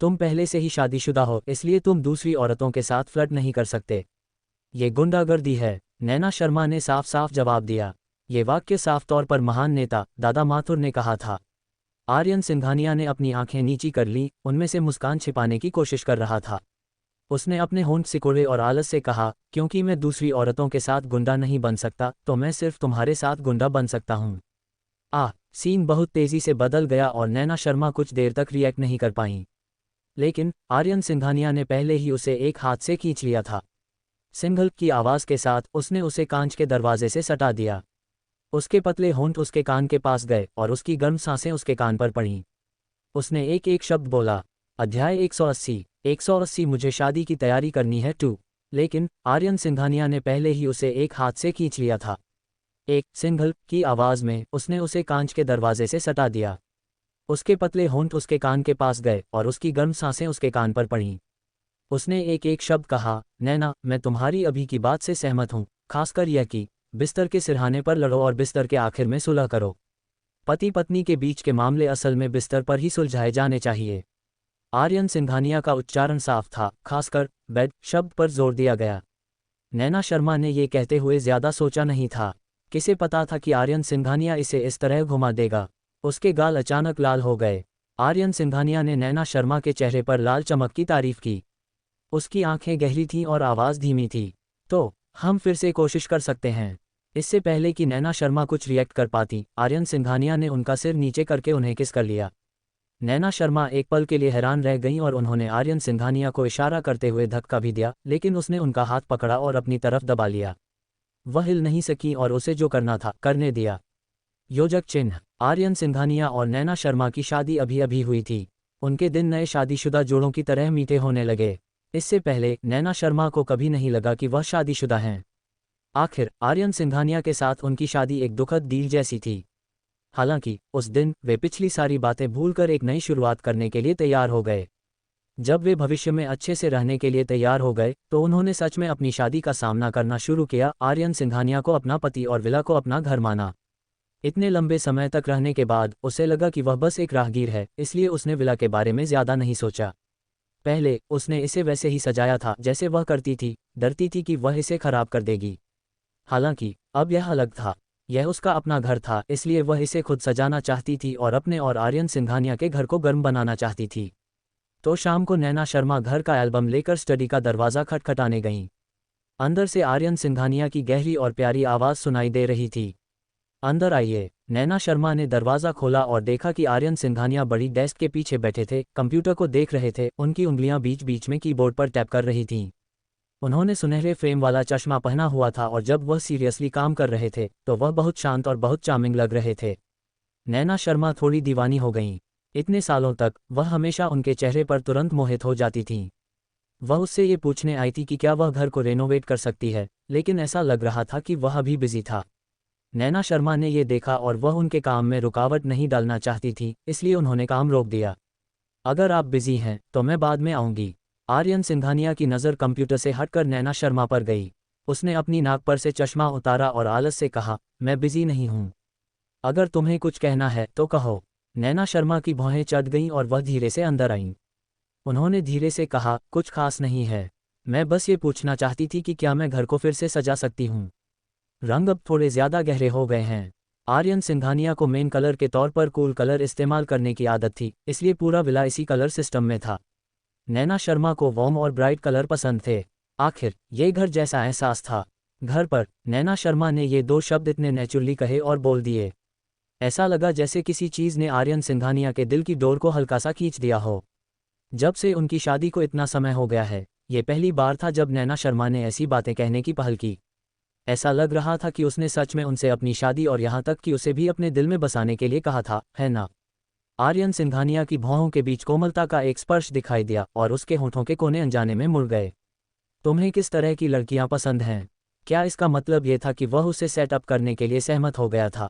तुम पहले से ही शादीशुदा हो, इसलिए तुम दूसरी औरतों के साथ फ्लर्ट नहीं कर सकते। ये गुंडागर्दी है। नैना शर्मा ने साफ साफ जवाब दिया। ये वाक्य साफ तौर पर महान नेता दादा माथुर ने कहा था। आर्यन सिंघानिया ने अपनी आंखें नीची कर लीं, उनमें से मुस्कान छिपाने की कोशिश कर रहा था। उसने अपने होंठ सिकोड़े और आलस से कहा, क्योंकि मैं दूसरी औरतों के साथ गुंडा नहीं बन सकता, तो मैं सिर्फ तुम्हारे साथ गुंडा बन सकता हूँ। सीन बहुत तेजी से बदल गया और नैना शर्मा कुछ देर तक रिएक्ट नहीं कर पाईं। लेकिन आर्यन सिंघानिया ने पहले ही उसे एक हाथ से खींच लिया था। सिंघल की आवाज़ के साथ उसने उसे कांच के दरवाजे से सटा दिया। उसके पतले होंठ उसके कान के पास गए और उसकी गर्म सांसें उसके कान पर पड़ीं। उसने एक एक शब्द बोला। अध्याय 180 मुझे शादी की तैयारी करनी है टू। लेकिन आर्यन सिंघानिया ने पहले ही उसे एक हाथ से खींच लिया था। एक सिंघल की आवाज़ में उसने उसे कांच के दरवाजे से सटा दिया। उसके पतले होंठ उसके कान के पास गए और उसकी गर्म सांसें उसके कान पर पड़ीं। उसने एक एक शब्द कहा, नैना, मैं तुम्हारी अभी की बात से सहमत हूँ, खासकर यह कि बिस्तर के सिरहाने पर लड़ो और बिस्तर के आखिर में सुलह करो। पति पत्नी के बीच के मामले असल में बिस्तर पर ही सुलझाए जाने चाहिए। आर्यन सिंघानिया का उच्चारण साफ था, खासकर बेड शब्द पर जोर दिया गया। नैना शर्मा ने ये कहते हुए ज्यादा सोचा नहीं था। किसे पता था कि आर्यन सिंघानिया इसे इस तरह घुमा देगा। उसके गाल अचानक लाल हो गए। आर्यन सिंघानिया ने नैना शर्मा के चेहरे पर लाल चमक की तारीफ की। उसकी आंखें गहरी थीं और आवाज़ धीमी थी। तो हम फिर से कोशिश कर सकते हैं। इससे पहले कि नैना शर्मा कुछ रिएक्ट कर पाती, आर्यन सिंघानिया ने उनका सिर नीचे करके उन्हें किस कर लिया। नैना शर्मा एक पल के लिए हैरान रह गईं और उन्होंने आर्यन सिंघानिया को इशारा करते हुए धक्का भी दिया, लेकिन उसने उनका हाथ पकड़ा और अपनी तरफ दबा लिया। वह हिल नहीं सकी और उसे जो करना था करने दिया। योजक चिन्ह। आर्यन सिंघानिया और नैना शर्मा की शादी अभी अभी हुई थी। उनके दिन नए शादीशुदा जोड़ों की तरह मीठे होने लगे। इससे पहले नैना शर्मा को कभी नहीं लगा कि वह शादीशुदा हैं। आखिर आर्यन सिंघानिया के साथ उनकी शादी एक दुखद डील जैसी थी। हालांकि उस दिन वे पिछली सारी बातें भूलकर एक नई शुरुआत करने के लिए तैयार हो गए। जब वे भविष्य में अच्छे से रहने के लिए तैयार हो गए तो उन्होंने सच में अपनी शादी का सामना करना शुरू किया। आर्यन सिंघानिया को अपना पति और विला को अपना घर माना। इतने लंबे समय तक रहने के बाद उसे लगा कि वह बस एक राहगीर है, इसलिए उसने विला के बारे में ज़्यादा नहीं सोचा। पहले उसने इसे वैसे ही सजाया था जैसे वह करती थी, डरती थी कि वह इसे खराब कर देगी। हालांकि अब यह अलग था, यह उसका अपना घर था, इसलिए वह इसे खुद सजाना चाहती थी और अपने और आर्यन सिंघानिया के घर को गर्म बनाना चाहती थी। तो शाम को नैना शर्मा घर का एल्बम लेकर स्टडी का दरवाज़ा खटखटाने गईं। अंदर से आर्यन सिंघानिया की गहरी और प्यारी आवाज़ सुनाई दे रही थी, अंदर आइए। नैना शर्मा ने दरवाज़ा खोला और देखा कि आर्यन सिंघानिया बड़ी डेस्क के पीछे बैठे थे, कंप्यूटर को देख रहे थे। उनकी उंगलियां बीच बीच में कीबोर्ड पर टैप कर रही थीं। उन्होंने सुनहरे फ्रेम वाला चश्मा पहना हुआ था और जब वह सीरियसली काम कर रहे थे तो वह बहुत शांत और बहुत चार्मिंग लग रहे थे। नैना शर्मा थोड़ी दीवानी हो गईं। इतने सालों तक वह हमेशा उनके चेहरे पर तुरंत मोहित हो जाती थीं। वह उससे ये पूछने आई थी कि क्या वह घर को रेनोवेट कर सकती है, लेकिन ऐसा लग रहा था कि वह अभी बिजी था। नैना शर्मा ने ये देखा और वह उनके काम में रुकावट नहीं डालना चाहती थी, इसलिए उन्होंने काम रोक दिया। अगर आप बिजी हैं तो मैं बाद में आऊँगी। आर्यन सिंघानिया की नज़र कंप्यूटर से हटकर नैना शर्मा पर गई। उसने अपनी नाक पर से चश्मा उतारा और आलस से कहा, मैं बिजी नहीं हूँ। अगर तुम्हें कुछ कहना है तो कहो। नैना शर्मा की भौहें चढ़ गईं और वह धीरे से अंदर आईं। उन्होंने धीरे से कहा, कुछ खास नहीं है, मैं बस ये पूछना चाहती थी कि क्या मैं घर को फिर से सजा सकती हूँ। रंग अब थोड़े ज़्यादा गहरे हो गए हैं। आर्यन सिंघानिया को मेन कलर के तौर पर कूल कलर इस्तेमाल करने की आदत थी, इसलिए पूरा विला इसी कलर सिस्टम में था। नैना शर्मा को वार्म और ब्राइट कलर पसंद थे। आखिर ये घर जैसा एहसास था। घर पर। नैना शर्मा ने ये दो शब्द इतने नेचुरली कहे और बोल दिए। ऐसा लगा जैसे किसी चीज़ ने आर्यन सिंघानिया के दिल की डोर को हल्का सा खींच दिया हो। जब से उनकी शादी को इतना समय हो गया है, ये पहली बार था जब नैना शर्मा ने ऐसी बातें कहने की पहल की। ऐसा लग रहा था कि उसने सच में उनसे अपनी शादी और यहाँ तक कि उसे भी अपने दिल में बसाने के लिए कहा था, है ना? आर्यन सिंघानिया की भौहों के बीच कोमलता का एक स्पर्श दिखाई दिया और उसके होठों के कोने अनजाने में मुड़ गए। तुम्हें किस तरह की लड़कियां पसंद हैं? क्या इसका मतलब ये था कि वह उसे सेटअप करने के लिए सहमत हो गया था?